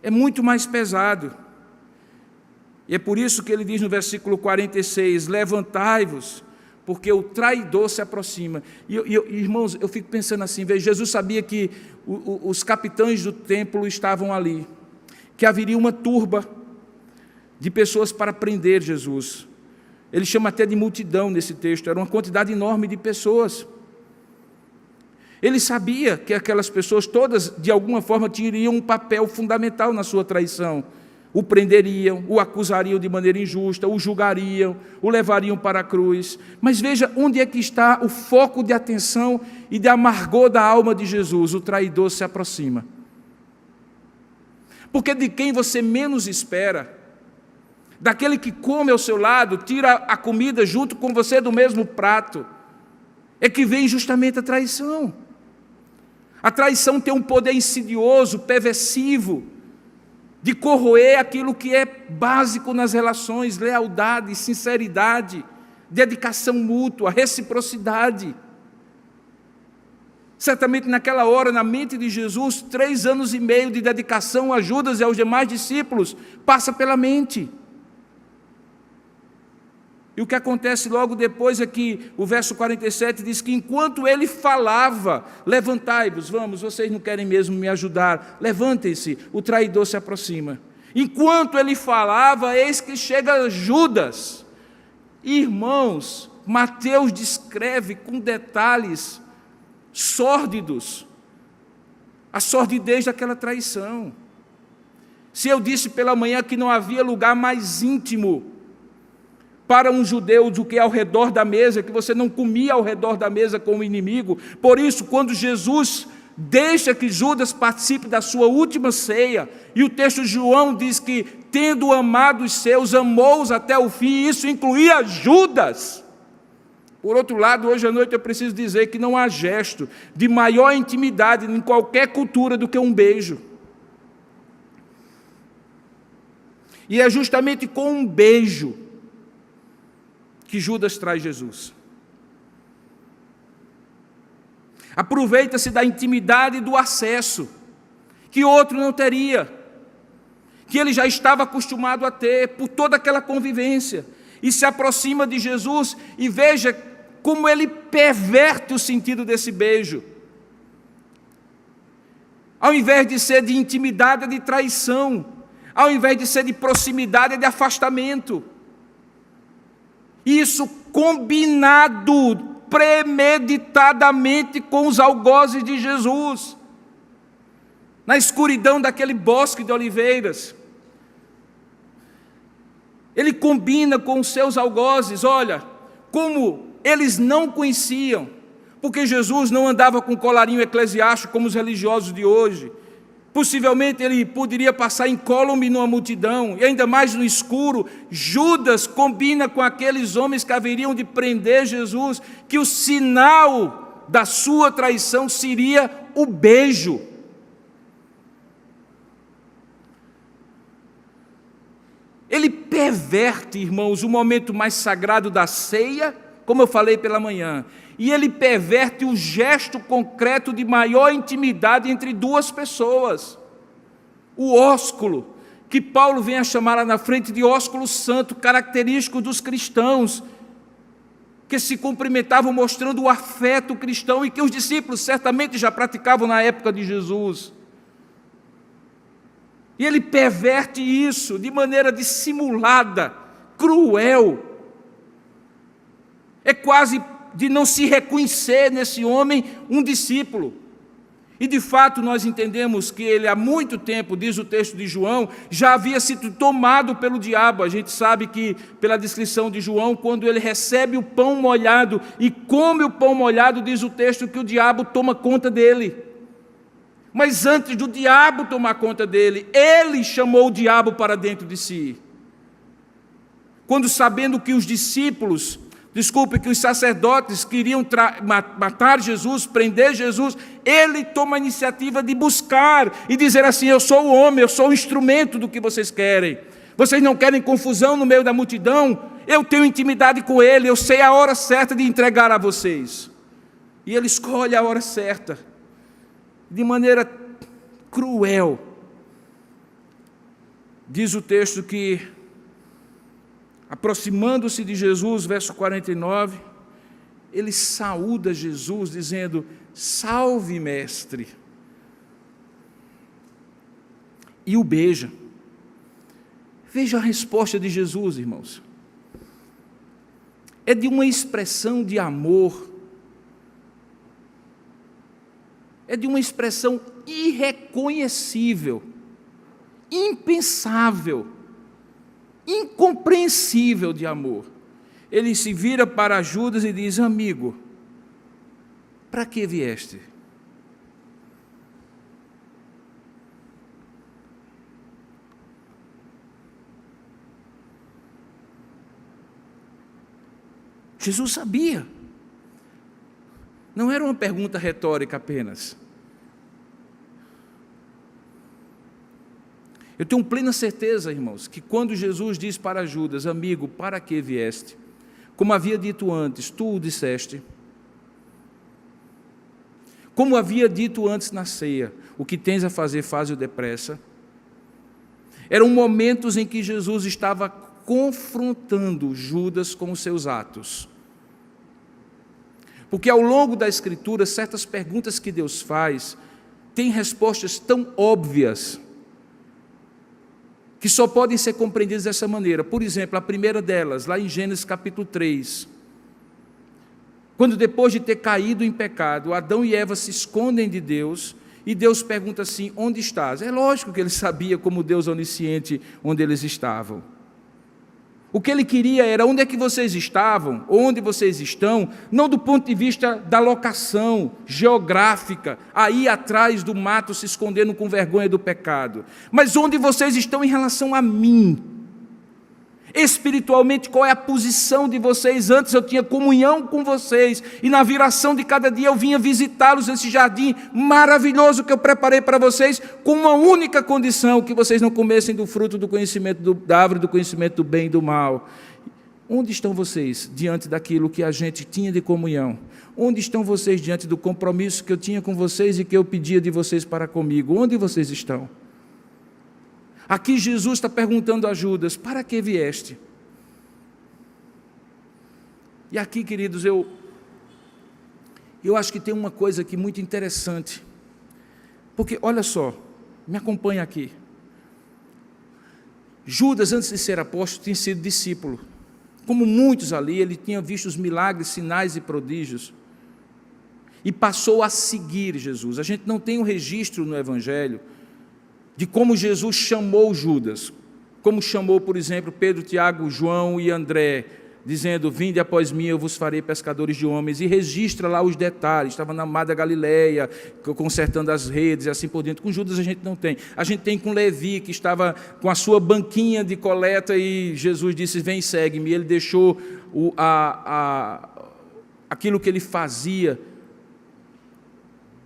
é muito mais pesado. E é por isso que ele diz no versículo 46, levantai-vos, porque o traidor se aproxima. E irmãos, eu fico pensando assim, veja, Jesus sabia que os capitães do templo estavam ali, que haveria uma turba de pessoas para prender Jesus. Ele chama até de multidão nesse texto, era uma quantidade enorme de pessoas. Ele sabia que aquelas pessoas todas, de alguma forma, teriam um papel fundamental na sua traição. O prenderiam, o acusariam de maneira injusta, o julgariam, o levariam para a cruz. Mas veja onde é que está o foco de atenção e de amargor da alma de Jesus. O traidor se aproxima. Porque de quem você menos espera, daquele que come ao seu lado, tira a comida junto com você do mesmo prato, é que vem justamente a traição. A traição tem um poder insidioso, perversivo, de corroer aquilo que é básico nas relações: lealdade, sinceridade, dedicação mútua, reciprocidade. Certamente naquela hora, na mente de Jesus, 3 anos e meio de dedicação a Judas e aos demais discípulos passa pela mente. E o que acontece logo depois é que o verso 47 diz que enquanto ele falava, levantai-vos, vamos, vocês não querem mesmo me ajudar, levantem-se, o traidor se aproxima. Enquanto ele falava, eis que chega Judas. Irmãos, Mateus descreve com detalhes sórdidos a sordidez daquela traição. Se eu disse pela manhã que não havia lugar mais íntimo para um judeu do que ao redor da mesa, que você não comia ao redor da mesa com o inimigo, por isso, quando Jesus deixa que Judas participe da sua última ceia, e o texto de João diz que, tendo amado os seus, amou-os até o fim, e isso incluía Judas. Por outro lado, hoje à noite eu preciso dizer que não há gesto de maior intimidade em qualquer cultura do que um beijo. E é justamente com um beijo que Judas traz Jesus. Aproveita-se da intimidade e do acesso, que outro não teria, que ele já estava acostumado a ter, por toda aquela convivência, e se aproxima de Jesus, e veja como ele perverte o sentido desse beijo. Ao invés de ser de intimidade, é de traição. Ao invés de ser de proximidade, é de afastamento. Isso combinado, premeditadamente com os algozes de Jesus, na escuridão daquele bosque de oliveiras. Ele combina com os seus algozes, olha, como eles não conheciam, porque Jesus não andava com colarinho eclesiástico como os religiosos de hoje. Possivelmente ele poderia passar incólume numa multidão, e ainda mais no escuro. Judas combina com aqueles homens que haveriam de prender Jesus, que o sinal da sua traição seria o beijo. Ele perverte, irmãos, o momento mais sagrado da ceia, como eu falei pela manhã, e ele perverte o gesto concreto de maior intimidade entre duas pessoas. O ósculo, que Paulo vem a chamar lá na frente de ósculo santo, característico dos cristãos, que se cumprimentavam mostrando o afeto cristão e que os discípulos certamente já praticavam na época de Jesus. E ele perverte isso de maneira dissimulada, cruel. É quase de não se reconhecer nesse homem um discípulo. E de fato nós entendemos que ele há muito tempo, diz o texto de João, já havia sido tomado pelo diabo. A gente sabe que, pela descrição de João, quando ele recebe o pão molhado e come o pão molhado, diz o texto que o diabo toma conta dele. Mas antes do diabo tomar conta dele, ele chamou o diabo para dentro de si. Quando, sabendo que os discípulos, que os sacerdotes queriam matar Jesus, prender Jesus, ele toma a iniciativa de buscar e dizer assim: eu sou o homem, eu sou o instrumento do que vocês querem. Vocês não querem confusão no meio da multidão? Eu tenho intimidade com ele, eu sei a hora certa de entregar a vocês. E ele escolhe a hora certa, de maneira cruel. Diz o texto que, aproximando-se de Jesus, verso 49, ele saúda Jesus, dizendo: salve, mestre. E o beija. Veja a resposta de Jesus, irmãos. É de uma expressão de amor, é de uma expressão irreconhecível, impensável, incompreensível de amor. Ele se vira para Judas e diz: amigo, para que vieste? Jesus sabia. Não era uma pergunta retórica apenas. Eu tenho plena certeza, irmãos, que quando Jesus diz para Judas: amigo, para que vieste? Como havia dito antes, tu o disseste. Como havia dito antes na ceia, o que tens a fazer, faze-o depressa. Eram momentos em que Jesus estava confrontando Judas com os seus atos. Porque ao longo da Escritura, certas perguntas que Deus faz têm respostas tão óbvias que só podem ser compreendidas dessa maneira. Por exemplo, a primeira delas, lá em Gênesis capítulo 3, quando depois de ter caído em pecado, Adão e Eva se escondem de Deus, e Deus pergunta assim: onde estás? É lógico que ele sabia, como Deus onisciente, onde eles estavam. O que ele queria era: onde é que vocês estavam, onde vocês estão, não do ponto de vista da locação geográfica, aí atrás do mato se escondendo com vergonha do pecado, mas onde vocês estão em relação a mim. Espiritualmente, qual é a posição de vocês? Antes eu tinha comunhão com vocês, e na viração de cada dia eu vinha visitá-los nesse jardim maravilhoso que eu preparei para vocês, com uma única condição: que vocês não comessem do fruto do conhecimento da árvore do conhecimento do bem e do mal. Onde estão vocês diante daquilo que a gente tinha de comunhão? Onde estão vocês diante do compromisso que eu tinha com vocês e que eu pedia de vocês para comigo? Onde vocês estão? Aqui Jesus está perguntando a Judas: para que vieste? E aqui, queridos, eu acho que tem uma coisa aqui muito interessante. Porque, olha só, me acompanha aqui. Judas, antes de ser apóstolo, tinha sido discípulo. Como muitos ali, ele tinha visto os milagres, sinais e prodígios. E passou a seguir Jesus. A gente não tem um registro no Evangelho de como Jesus chamou Judas, como chamou, por exemplo, Pedro, Tiago, João e André, dizendo: vinde após mim, eu vos farei pescadores de homens, e registra lá os detalhes. Estava na mar da Galileia, consertando as redes e assim por diante. Com Judas a gente não tem. A gente tem com Levi, que estava com a sua banquinha de coleta, e Jesus disse: vem, segue-me. Ele deixou aquilo que ele fazia,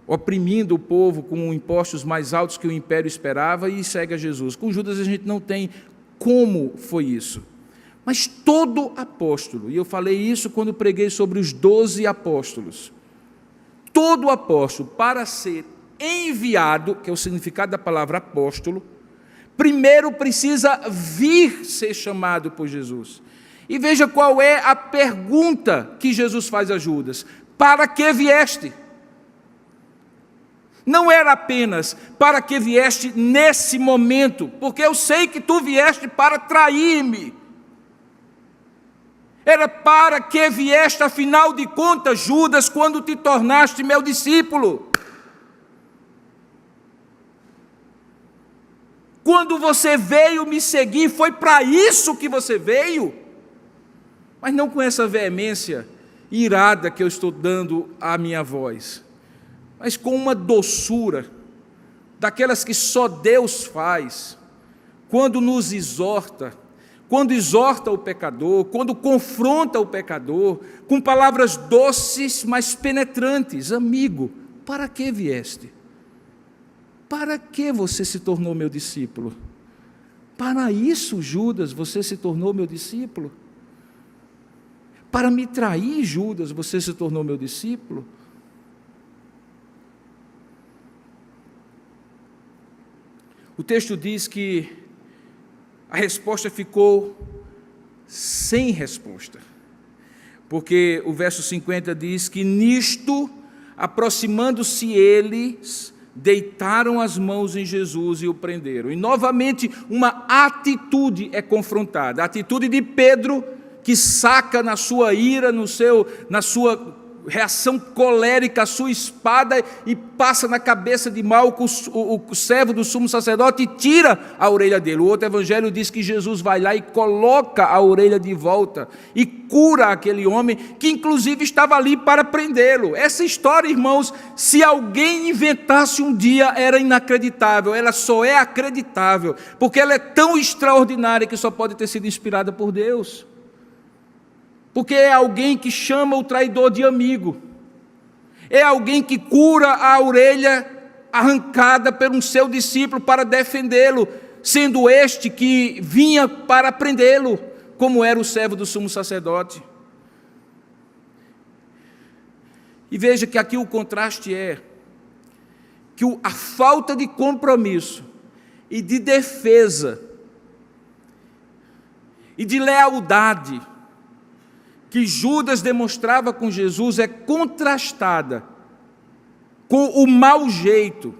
oprimindo o povo com impostos mais altos que o império esperava, e segue a Jesus. Com Judas a gente não tem como foi isso. Mas todo apóstolo, e eu falei isso quando preguei sobre os 12 apóstolos, todo apóstolo, para ser enviado, que é o significado da palavra apóstolo, primeiro precisa vir ser chamado por Jesus. E veja qual é a pergunta que Jesus faz a Judas: para que vieste? Não era apenas para que vieste nesse momento, porque eu sei que tu vieste para trair-me. Era para que vieste, afinal de contas, Judas, quando te tornaste meu discípulo. Quando você veio me seguir, foi para isso que você veio? Mas não com essa veemência irada que eu estou dando à minha voz, mas com uma doçura, daquelas que só Deus faz, quando nos exorta, quando exorta o pecador, quando confronta o pecador, com palavras doces, mas penetrantes: amigo, para que vieste? Para que você se tornou meu discípulo? Para isso, Judas, você se tornou meu discípulo? Para me trair, Judas, você se tornou meu discípulo? O texto diz que a resposta ficou sem resposta, porque o verso 50 diz que nisto, aproximando-se eles, deitaram as mãos em Jesus e o prenderam. E novamente uma atitude é confrontada, a atitude de Pedro, que saca na sua ira, na sua reação colérica, a sua espada e passa na cabeça de Malco, o servo do sumo sacerdote, e tira a orelha dele. O outro evangelho diz que Jesus vai lá e coloca a orelha de volta e cura aquele homem que inclusive estava ali para prendê-lo. Essa história, irmãos, se alguém inventasse um dia, era inacreditável. Ela só é acreditável porque ela é tão extraordinária que só pode ter sido inspirada por Deus. Porque é alguém que chama o traidor de amigo, é alguém que cura a orelha arrancada por um seu discípulo para defendê-lo, sendo este que vinha para prendê-lo, como era o servo do sumo sacerdote. E veja que aqui o contraste é que a falta de compromisso e de defesa e de lealdade que Judas demonstrava com Jesus é contrastada com o mau jeito,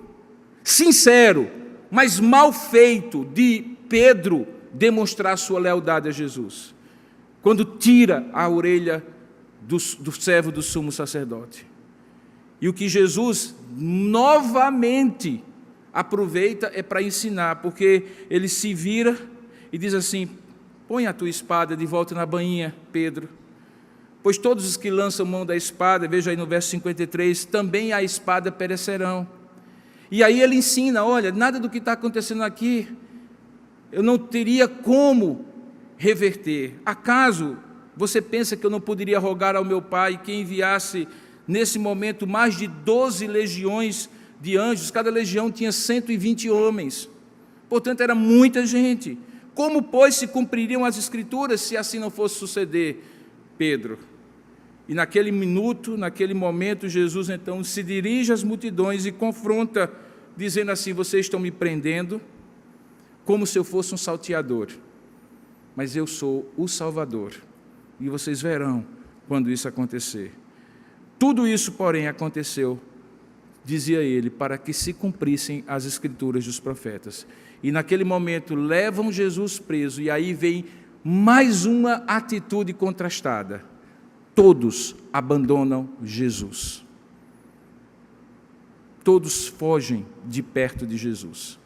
sincero, mas mal feito de Pedro demonstrar sua lealdade a Jesus, quando tira a orelha do servo do sumo sacerdote. E o que Jesus novamente aproveita é para ensinar, porque ele se vira e diz assim: põe a tua espada de volta na bainha, Pedro. Pois todos os que lançam mão da espada, veja aí no verso 53, também a espada perecerão. E aí ele ensina: olha, nada do que está acontecendo aqui, eu não teria como reverter. Acaso você pensa que eu não poderia rogar ao meu Pai que enviasse nesse momento mais de 12 legiões de anjos? Cada legião tinha 120 homens, portanto era muita gente. Como, pois, se cumpririam as Escrituras se assim não fosse suceder, Pedro? E naquele minuto, naquele momento, Jesus então se dirige às multidões e confronta, dizendo assim: vocês estão me prendendo como se eu fosse um salteador, mas eu sou o Salvador, e vocês verão quando isso acontecer. Tudo isso, porém, aconteceu, dizia ele, para que se cumprissem as Escrituras dos profetas. E naquele momento levam Jesus preso, e aí vem mais uma atitude contrastada. Todos abandonam Jesus. Todos fogem de perto de Jesus.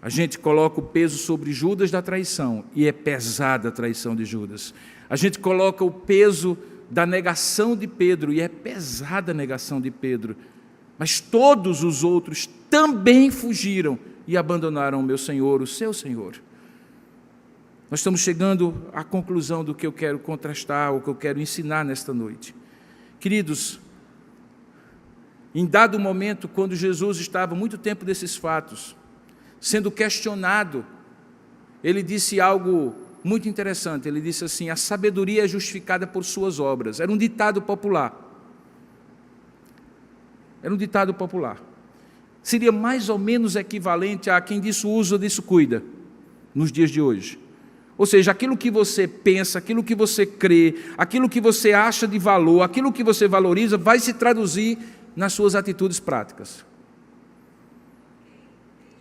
A gente coloca o peso sobre Judas da traição, e é pesada a traição de Judas. A gente coloca o peso da negação de Pedro, e é pesada a negação de Pedro. Mas todos os outros também fugiram e abandonaram o meu Senhor, o seu Senhor. Nós estamos chegando à conclusão do que eu quero contrastar, o que eu quero ensinar nesta noite. Queridos, em dado momento, quando Jesus estava muito tempo desses fatos, sendo questionado, ele disse algo muito interessante. Ele disse assim: a sabedoria é justificada por suas obras. Era um ditado popular. Era um ditado popular. Seria mais ou menos equivalente a quem disso usa, disso cuida, nos dias de hoje. Ou seja, aquilo que você pensa, aquilo que você crê, aquilo que você acha de valor, aquilo que você valoriza, vai se traduzir nas suas atitudes práticas.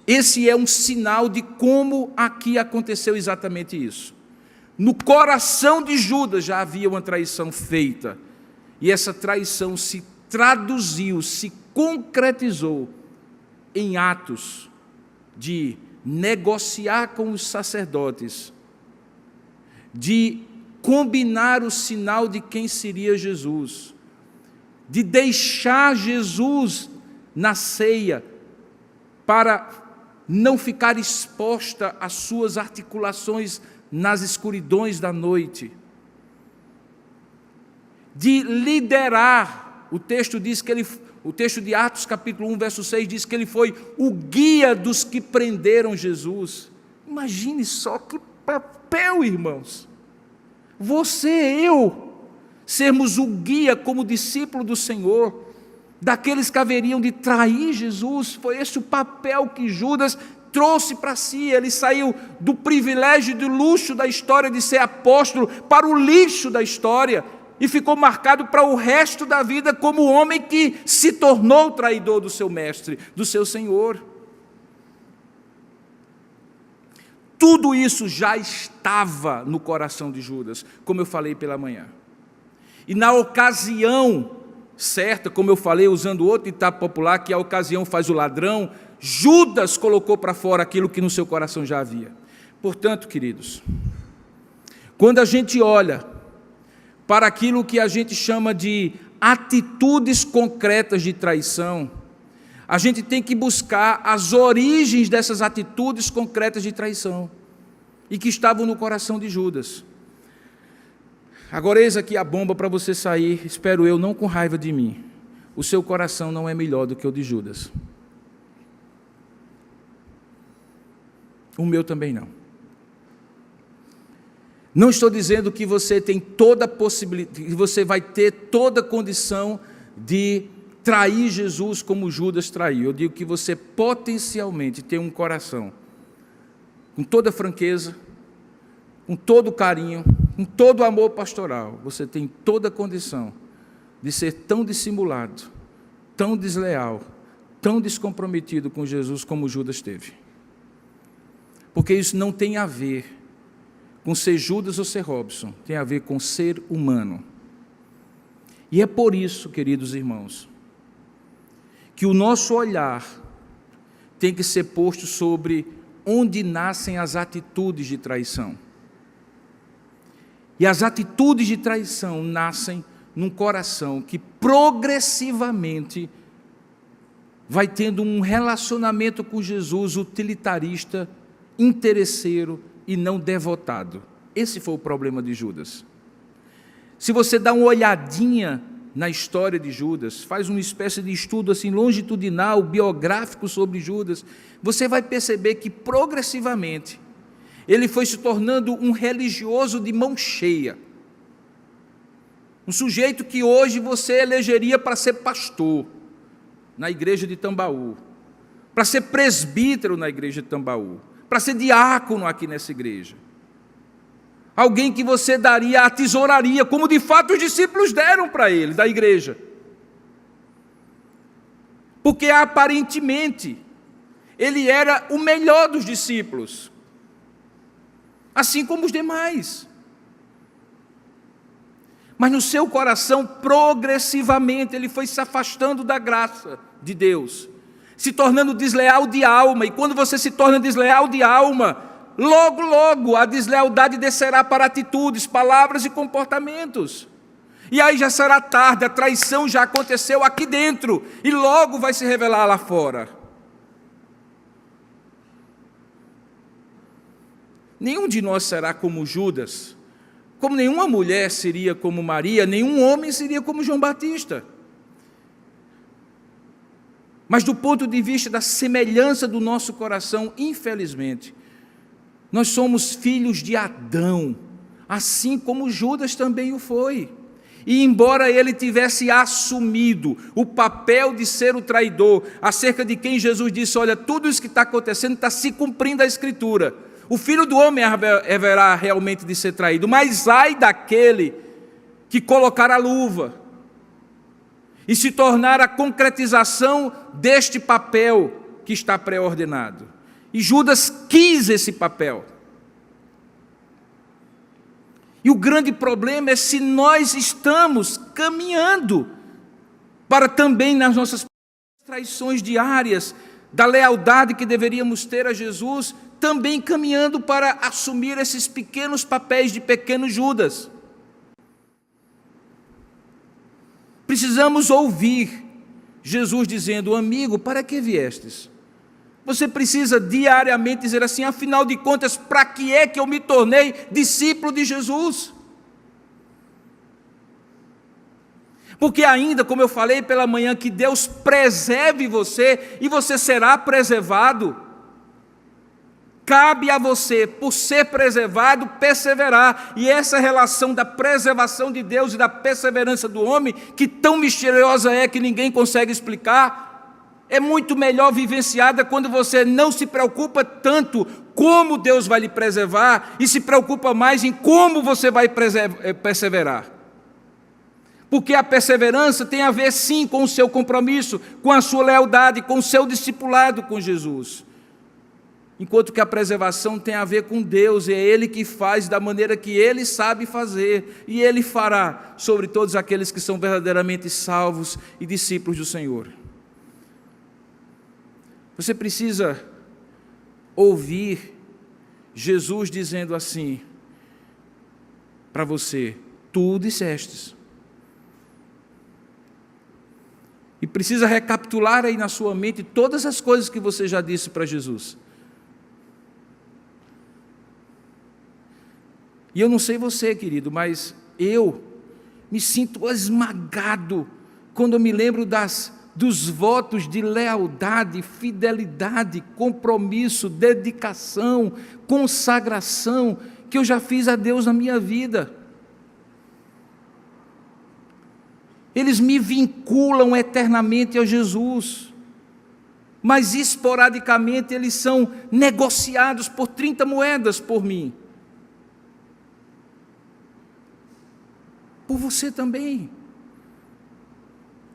Esse é um sinal de como aqui aconteceu exatamente isso. No coração de Judas já havia uma traição feita, e essa traição se traduziu, se concretizou em atos de negociar com os sacerdotes, de combinar o sinal de quem seria Jesus, de deixar Jesus na ceia para não ficar exposta às suas articulações nas escuridões da noite, de liderar. O texto diz que o texto de Atos capítulo 1, verso 6 diz que ele foi o guia dos que prenderam Jesus. Imagine só que papel, irmãos. Você e eu sermos o guia como discípulo do Senhor, daqueles que haveriam de trair Jesus. Foi esse o papel que Judas trouxe para si. Ele saiu do privilégio e do luxo da história de ser apóstolo para o lixo da história, e ficou marcado para o resto da vida como o homem que se tornou o traidor do seu mestre, do seu Senhor. Tudo isso já estava no coração de Judas, como eu falei pela manhã. E na ocasião certa, como eu falei, usando outro ditado popular, que a ocasião faz o ladrão, Judas colocou para fora aquilo que no seu coração já havia. Portanto, queridos, quando a gente olha para aquilo que a gente chama de atitudes concretas de traição, a gente tem que buscar as origens dessas atitudes concretas de traição, e que estavam no coração de Judas. Agora eis aqui a bomba para você sair, espero eu, não com raiva de mim. O seu coração não é melhor do que o de Judas. O meu também não. Não estou dizendo que você tem toda a possibilidade, que você vai ter toda a condição de trair Jesus como Judas traiu. Eu digo que você potencialmente tem um coração com toda franqueza, com todo carinho, com todo amor pastoral. Você tem toda a condição de ser tão dissimulado, tão desleal, tão descomprometido com Jesus como Judas teve. Porque isso não tem a ver com ser Judas ou ser Robson, tem a ver com ser humano. E é por isso, queridos irmãos, que o nosso olhar tem que ser posto sobre onde nascem as atitudes de traição. E as atitudes de traição nascem num coração que progressivamente vai tendo um relacionamento com Jesus utilitarista, interesseiro e não devotado. Esse foi o problema de Judas. Se você dá uma olhadinha na história de Judas, faz uma espécie de estudo assim longitudinal, biográfico sobre Judas, você vai perceber que progressivamente ele foi se tornando um religioso de mão cheia. Um sujeito que hoje você elegeria para ser pastor na igreja de Tambaú, para ser presbítero na igreja de Tambaú, para ser diácono aqui nessa igreja. Alguém que você daria a tesouraria, como de fato os discípulos deram para ele, da igreja. Porque aparentemente ele era o melhor dos discípulos, assim como os demais. Mas no seu coração, progressivamente, ele foi se afastando da graça de Deus, se tornando desleal de alma. E quando você se torna desleal de alma, logo, logo, a deslealdade descerá para atitudes, palavras e comportamentos. E aí já será tarde, a traição já aconteceu aqui dentro, e logo vai se revelar lá fora. Nenhum de nós será como Judas, como nenhuma mulher seria como Maria, nenhum homem seria como João Batista. Mas do ponto de vista da semelhança do nosso coração, infelizmente, nós somos filhos de Adão, assim como Judas também o foi. E embora ele tivesse assumido o papel de ser o traidor, acerca de quem Jesus disse, olha, tudo isso que está acontecendo está se cumprindo a Escritura. O Filho do Homem haverá realmente de ser traído, mas ai daquele que colocar a luva e se tornar a concretização deste papel que está pré-ordenado. E Judas quis esse papel. E o grande problema é se nós estamos caminhando para também nas nossas traições diárias, da lealdade que deveríamos ter a Jesus, também caminhando para assumir esses pequenos papéis de pequeno Judas. Precisamos ouvir Jesus dizendo, amigo, para que viestes? Você precisa diariamente dizer assim, afinal de contas, para que é que eu me tornei discípulo de Jesus? Porque ainda, como eu falei pela manhã, que Deus preserve você e você será preservado, cabe a você, por ser preservado, perseverar. E essa relação da preservação de Deus e da perseverança do homem, que tão misteriosa é que ninguém consegue explicar, é muito melhor vivenciada quando você não se preocupa tanto como Deus vai lhe preservar e se preocupa mais em como você vai perseverar. Porque a perseverança tem a ver sim com o seu compromisso, com a sua lealdade, com o seu discipulado com Jesus. enquanto que a preservação tem a ver com Deus, e é Ele que faz da maneira que Ele sabe fazer, e Ele fará sobre todos aqueles que são verdadeiramente salvos e discípulos do Senhor. Você precisa ouvir Jesus dizendo assim para você: tu dissestes. E precisa recapitular aí na sua mente todas as coisas que você já disse para Jesus. E eu não sei você, querido, mas eu me sinto esmagado quando eu me lembro dos votos de lealdade, fidelidade, compromisso, dedicação, consagração que eu já fiz a Deus na minha vida. Eles me vinculam eternamente a Jesus, mas esporadicamente eles são negociados por 30 moedas por mim. Por você também.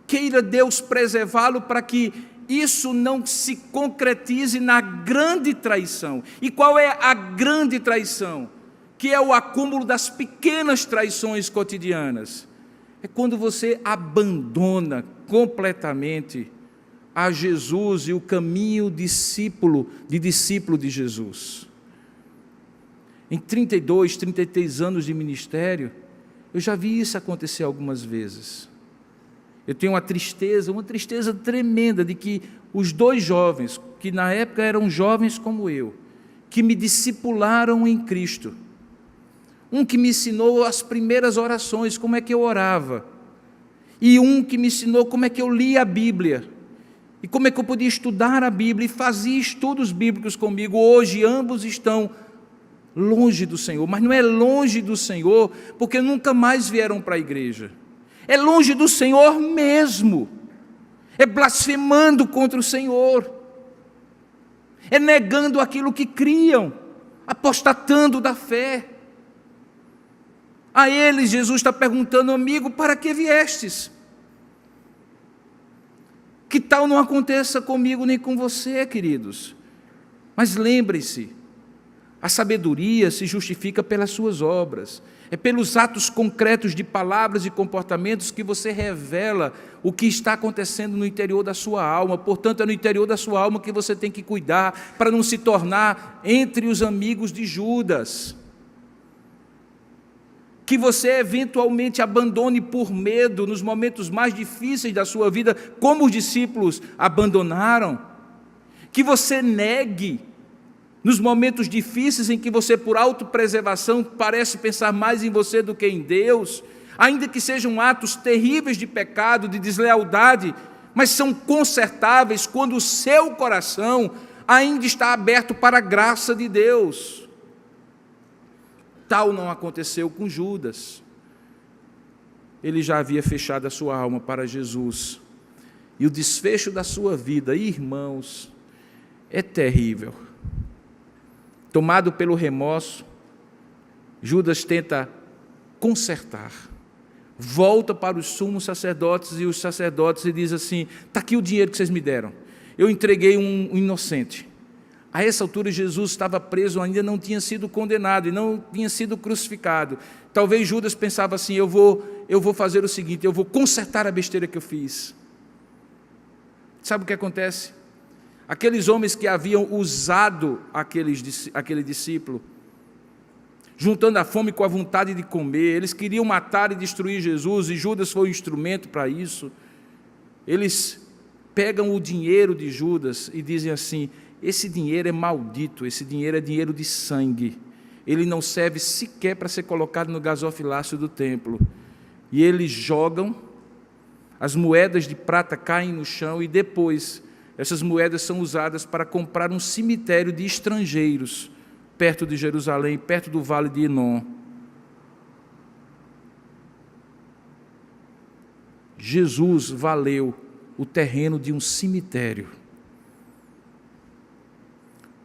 Queira Deus preservá-lo para que isso não se concretize na grande traição. E qual é a grande traição? Que é o acúmulo das pequenas traições cotidianas. É quando você abandona completamente a Jesus e o caminho de discípulo de Jesus. Em 32, 33 anos de ministério, eu já vi isso acontecer algumas vezes. Eu tenho uma tristeza tremenda de que os dois jovens, que na época eram jovens como eu, que me discipularam em Cristo, um que me ensinou as primeiras orações, como é que eu orava, e um que me ensinou como é que eu lia a Bíblia, e como é que eu podia estudar a Bíblia, e fazia estudos bíblicos comigo. Hoje ambos estão longe do Senhor, mas não é longe do Senhor porque nunca mais vieram para a igreja, é longe do Senhor mesmo, é blasfemando contra o Senhor, é negando aquilo que criam, apostatando da fé. A eles Jesus está perguntando: amigo, para que viestes? Que tal não aconteça comigo nem com você, queridos? Mas lembre-se, a sabedoria se justifica pelas suas obras, é pelos atos concretos de palavras e comportamentos que você revela o que está acontecendo no interior da sua alma. Portanto, é no interior da sua alma que você tem que cuidar para não se tornar entre os amigos de Judas. Que você eventualmente abandone por medo nos momentos mais difíceis da sua vida, como os discípulos abandonaram. Que você negue nos momentos difíceis em que você, por autopreservação, parece pensar mais em você do que em Deus, ainda que sejam atos terríveis de pecado, de deslealdade, mas são consertáveis quando o seu coração ainda está aberto para a graça de Deus. Tal não aconteceu com Judas. Ele já havia fechado a sua alma para Jesus. E o desfecho da sua vida, irmãos, é terrível. Tomado pelo remorso, Judas tenta consertar. Volta para os sumos sacerdotes e os sacerdotes e diz assim: está aqui o dinheiro que vocês me deram. Eu entreguei um inocente. A essa altura Jesus estava preso, ainda não tinha sido condenado e não tinha sido crucificado. Talvez Judas pensava assim: eu vou fazer o seguinte, eu vou consertar a besteira que eu fiz. Sabe o que acontece? Aqueles homens que haviam usado aquele discípulo, juntando a fome com a vontade de comer, eles queriam matar e destruir Jesus, e Judas foi o instrumento para isso. Eles pegam o dinheiro de Judas e dizem assim: esse dinheiro é maldito, esse dinheiro é dinheiro de sangue, ele não serve sequer para ser colocado no gasofilácio do templo. E eles jogam, as moedas de prata caem no chão, e depois essas moedas são usadas para comprar um cemitério de estrangeiros, perto de Jerusalém, perto do vale de Enom. Jesus valeu o terreno de um cemitério,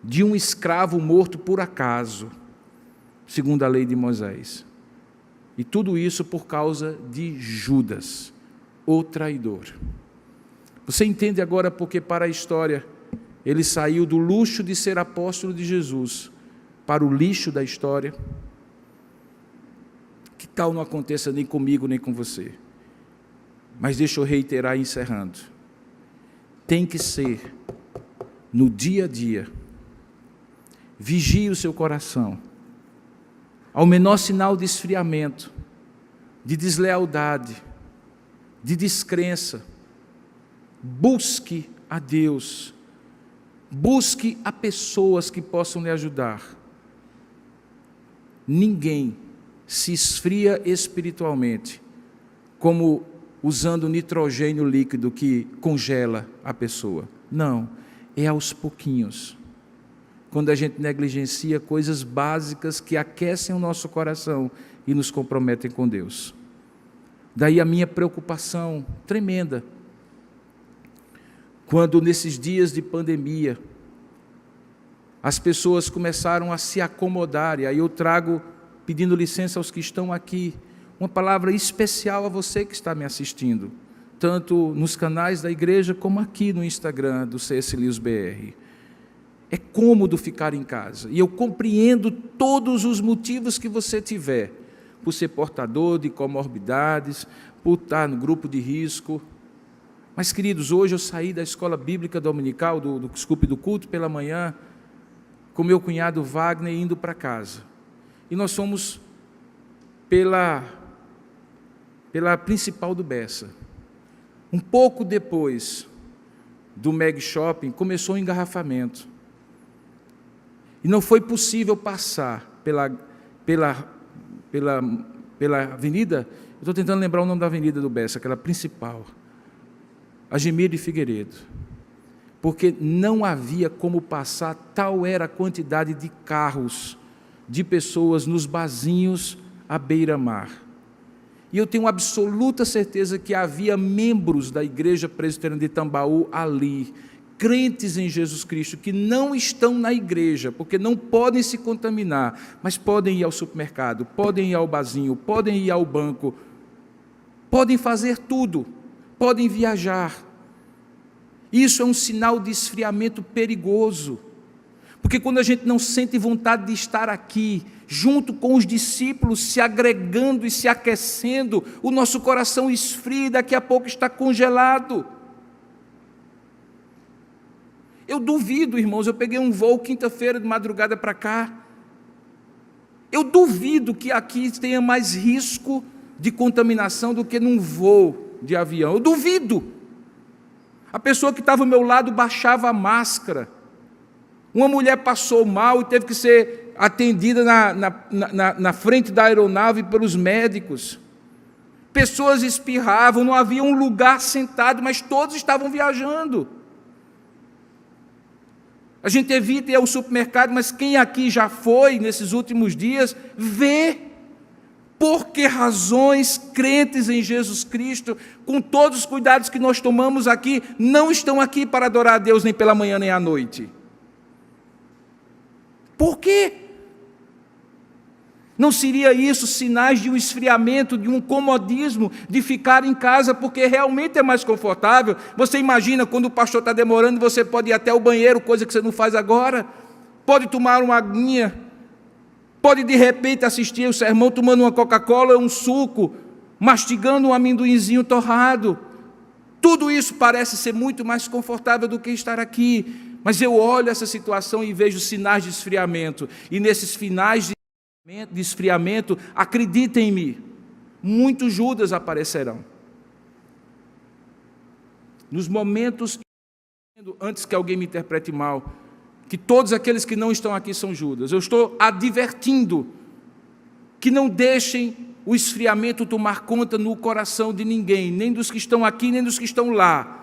de um escravo morto por acaso, segundo a lei de Moisés. E tudo isso por causa de Judas, o traidor. Você entende agora porque para a história ele saiu do luxo de ser apóstolo de Jesus para o lixo da história. Que tal não aconteça nem comigo, nem com você? Mas deixa eu reiterar encerrando. Tem que ser no dia a dia. Vigie o seu coração. Ao menor sinal de esfriamento, de deslealdade, de descrença, busque a Deus. Busque a pessoas que possam lhe ajudar. Ninguém se esfria espiritualmente como usando nitrogênio líquido que congela a pessoa. Não, é aos pouquinhos. Quando a gente negligencia coisas básicas que aquecem o nosso coração e nos comprometem com Deus. Daí a minha preocupação tremenda. Quando nesses dias de pandemia, as pessoas começaram a se acomodar, e aí eu trago, pedindo licença aos que estão aqui, uma palavra especial a você que está me assistindo, tanto nos canais da igreja como aqui no Instagram do CS Lewis BR. É cômodo ficar em casa, e eu compreendo todos os motivos que você tiver, por ser portador de comorbidades, por estar no grupo de risco. Mas, queridos, hoje eu saí da escola bíblica dominical, do culto pela manhã, com meu cunhado Wagner indo para casa. E nós fomos pela principal do Bessa. Um pouco depois do Meg Shopping, começou o engarrafamento. E não foi possível passar pela avenida, eu estou tentando lembrar o nome da avenida do Bessa, aquela principal, Ademir de Figueiredo, porque não havia como passar, tal era a quantidade de carros, de pessoas nos barzinhos à beira-mar. E eu tenho absoluta certeza que havia membros da Igreja Presbiteriana de Tambaú ali, crentes em Jesus Cristo, que não estão na igreja, porque não podem se contaminar, mas podem ir ao supermercado, podem ir ao barzinho, podem ir ao banco, podem fazer tudo, podem viajar. Isso é um sinal de esfriamento perigoso, porque quando a gente não sente vontade de estar aqui, junto com os discípulos, se agregando e se aquecendo, o nosso coração esfria e daqui a pouco está congelado. Eu duvido, irmãos, eu peguei um voo quinta-feira de madrugada para cá, eu duvido que aqui tenha mais risco de contaminação do que num voo de avião, eu duvido. A pessoa que estava ao meu lado baixava a máscara, uma mulher passou mal e teve que ser atendida na frente da aeronave pelos médicos, pessoas espirravam, não havia um lugar sentado, mas todos estavam viajando. A gente evita ir ao supermercado, mas quem aqui já foi nesses últimos dias, vê por que razões crentes em Jesus Cristo, com todos os cuidados que nós tomamos aqui, não estão aqui para adorar a Deus nem pela manhã nem à noite. Por quê? Não seria isso sinais de um esfriamento, de um comodismo, de ficar em casa, porque realmente é mais confortável? Você imagina, quando o pastor está demorando, você pode ir até o banheiro, coisa que você não faz agora, pode tomar uma aguinha, pode de repente assistir o sermão tomando uma Coca-Cola, um suco, mastigando um amendoinzinho torrado. Tudo isso parece ser muito mais confortável do que estar aqui, mas eu olho essa situação e vejo sinais de esfriamento, e nesses finais de esfriamento, acreditem-me, muitos Judas aparecerão. Nos momentos, antes que alguém me interprete mal, que todos aqueles que não estão aqui são Judas, eu estou advertindo que não deixem o esfriamento tomar conta no coração de ninguém, nem dos que estão aqui, nem dos que estão lá,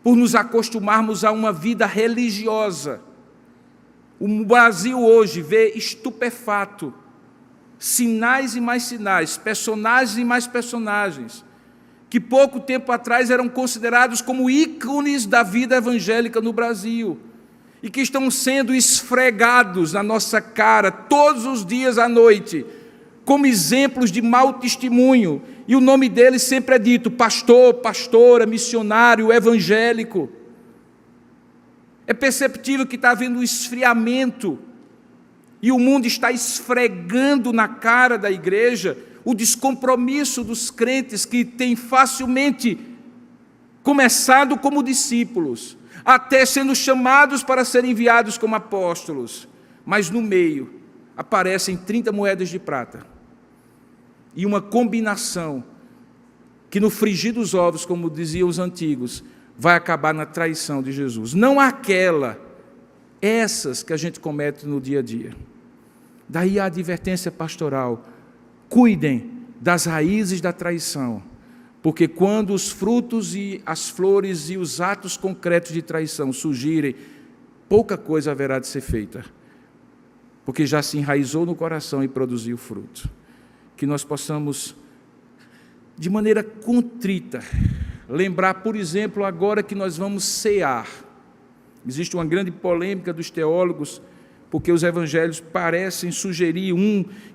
por nos acostumarmos a uma vida religiosa. O Brasil hoje vê estupefato, sinais e mais sinais, personagens e mais personagens, que pouco tempo atrás eram considerados como ícones da vida evangélica no Brasil, e que estão sendo esfregados na nossa cara todos os dias à noite, como exemplos de mau testemunho, e o nome deles sempre é dito: pastor, pastora, missionário, evangélico. É perceptível que está havendo um esfriamento e o mundo está esfregando na cara da igreja o descompromisso dos crentes que têm facilmente começado como discípulos, até sendo chamados para serem enviados como apóstolos, mas no meio aparecem 30 moedas de prata e uma combinação que no frigir dos ovos, como diziam os antigos, vai acabar na traição de Jesus. Não aquela, essas que a gente comete no dia a dia. Daí a advertência pastoral: cuidem das raízes da traição, porque quando os frutos e as flores e os atos concretos de traição surgirem, pouca coisa haverá de ser feita, porque já se enraizou no coração e produziu fruto. Que nós possamos, de maneira contrita, lembrar, por exemplo, agora que nós vamos cear. Existe uma grande polêmica dos teólogos, porque os evangelhos parecem sugerir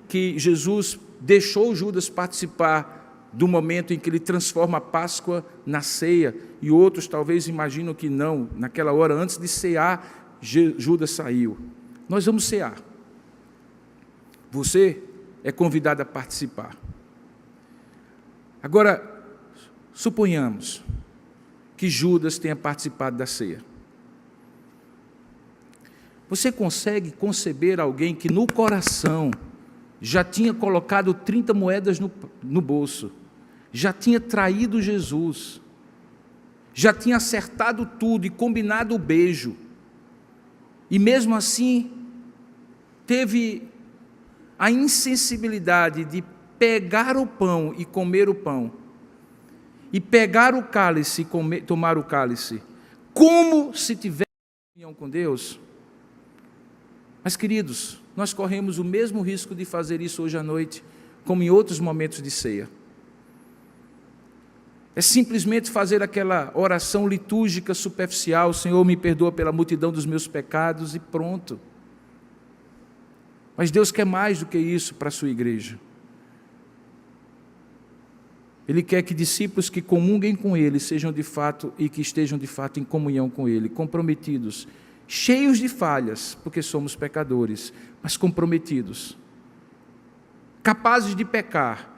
que Jesus deixou Judas participar do momento em que ele transforma a Páscoa na ceia, e outros talvez imaginam que não, naquela hora, antes de cear, Judas saiu. Nós vamos cear. Você é convidado a participar. Agora, suponhamos que Judas tenha participado da ceia. Você consegue conceber alguém que no coração já tinha colocado 30 moedas no bolso, já tinha traído Jesus, já tinha acertado tudo e combinado o beijo, e mesmo assim teve a insensibilidade de pegar o pão e comer o pão, e pegar o cálice e tomar o cálice, como se tivesse comunhão com Deus? Mas, queridos, nós corremos o mesmo risco de fazer isso hoje à noite, como em outros momentos de ceia. É simplesmente fazer aquela oração litúrgica superficial: Senhor, me perdoa pela multidão dos meus pecados, e pronto. Mas Deus quer mais do que isso para a sua igreja. Ele quer que discípulos que comunguem com Ele sejam de fato, e que estejam de fato em comunhão com Ele, comprometidos, cheios de falhas, porque somos pecadores, mas comprometidos, capazes de pecar,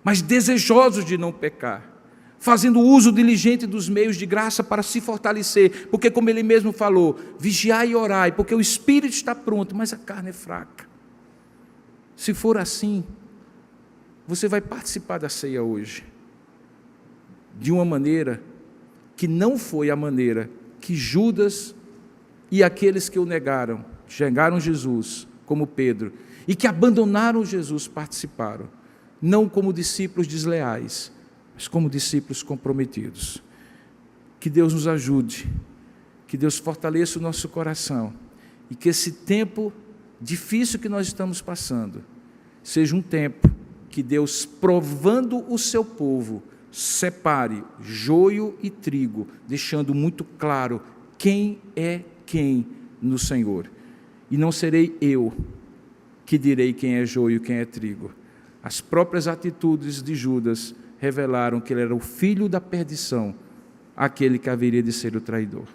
mas desejosos de não pecar, fazendo uso diligente dos meios de graça para se fortalecer, porque, como Ele mesmo falou, vigiai e orai, porque o espírito está pronto, mas a carne é fraca. Se for assim, você vai participar da ceia hoje, de uma maneira que não foi a maneira que Judas e aqueles que o negaram Jesus, como Pedro, e que abandonaram Jesus, participaram, não como discípulos desleais, mas como discípulos comprometidos. Que Deus nos ajude, que Deus fortaleça o nosso coração, e que esse tempo difícil que nós estamos passando seja um tempo que Deus, provando o seu povo, separe joio e trigo, deixando muito claro quem é quem no Senhor. E não serei eu que direi quem é joio e quem é trigo. As próprias atitudes de Judas revelaram que ele era o filho da perdição, aquele que haveria de ser o traidor.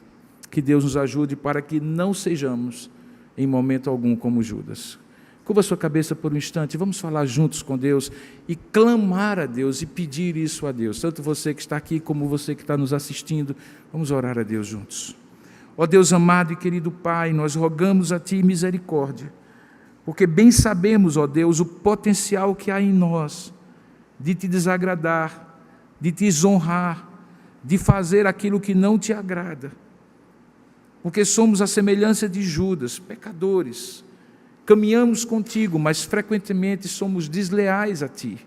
Que Deus nos ajude para que não sejamos em momento algum como Judas. Curva a sua cabeça por um instante, vamos falar juntos com Deus e clamar a Deus e pedir isso a Deus. Tanto você que está aqui como você que está nos assistindo, vamos orar a Deus juntos. Ó Deus amado e querido Pai, nós rogamos a Ti misericórdia, porque bem sabemos, ó Deus, o potencial que há em nós de Te desagradar, de Te desonrar, de fazer aquilo que não Te agrada, porque somos a semelhança de Judas, pecadores. Caminhamos contigo, mas frequentemente somos desleais a Ti.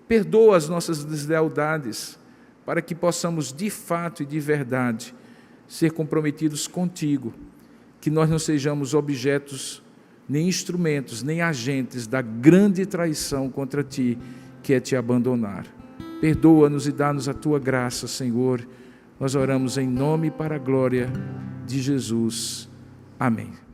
Perdoa as nossas deslealdades, para que possamos de fato e de verdade ser comprometidos contigo, que nós não sejamos objetos, nem instrumentos, nem agentes da grande traição contra Ti, que é Te abandonar. Perdoa-nos e dá-nos a Tua graça, Senhor. Nós oramos em nome e para a glória de Jesus. Amém.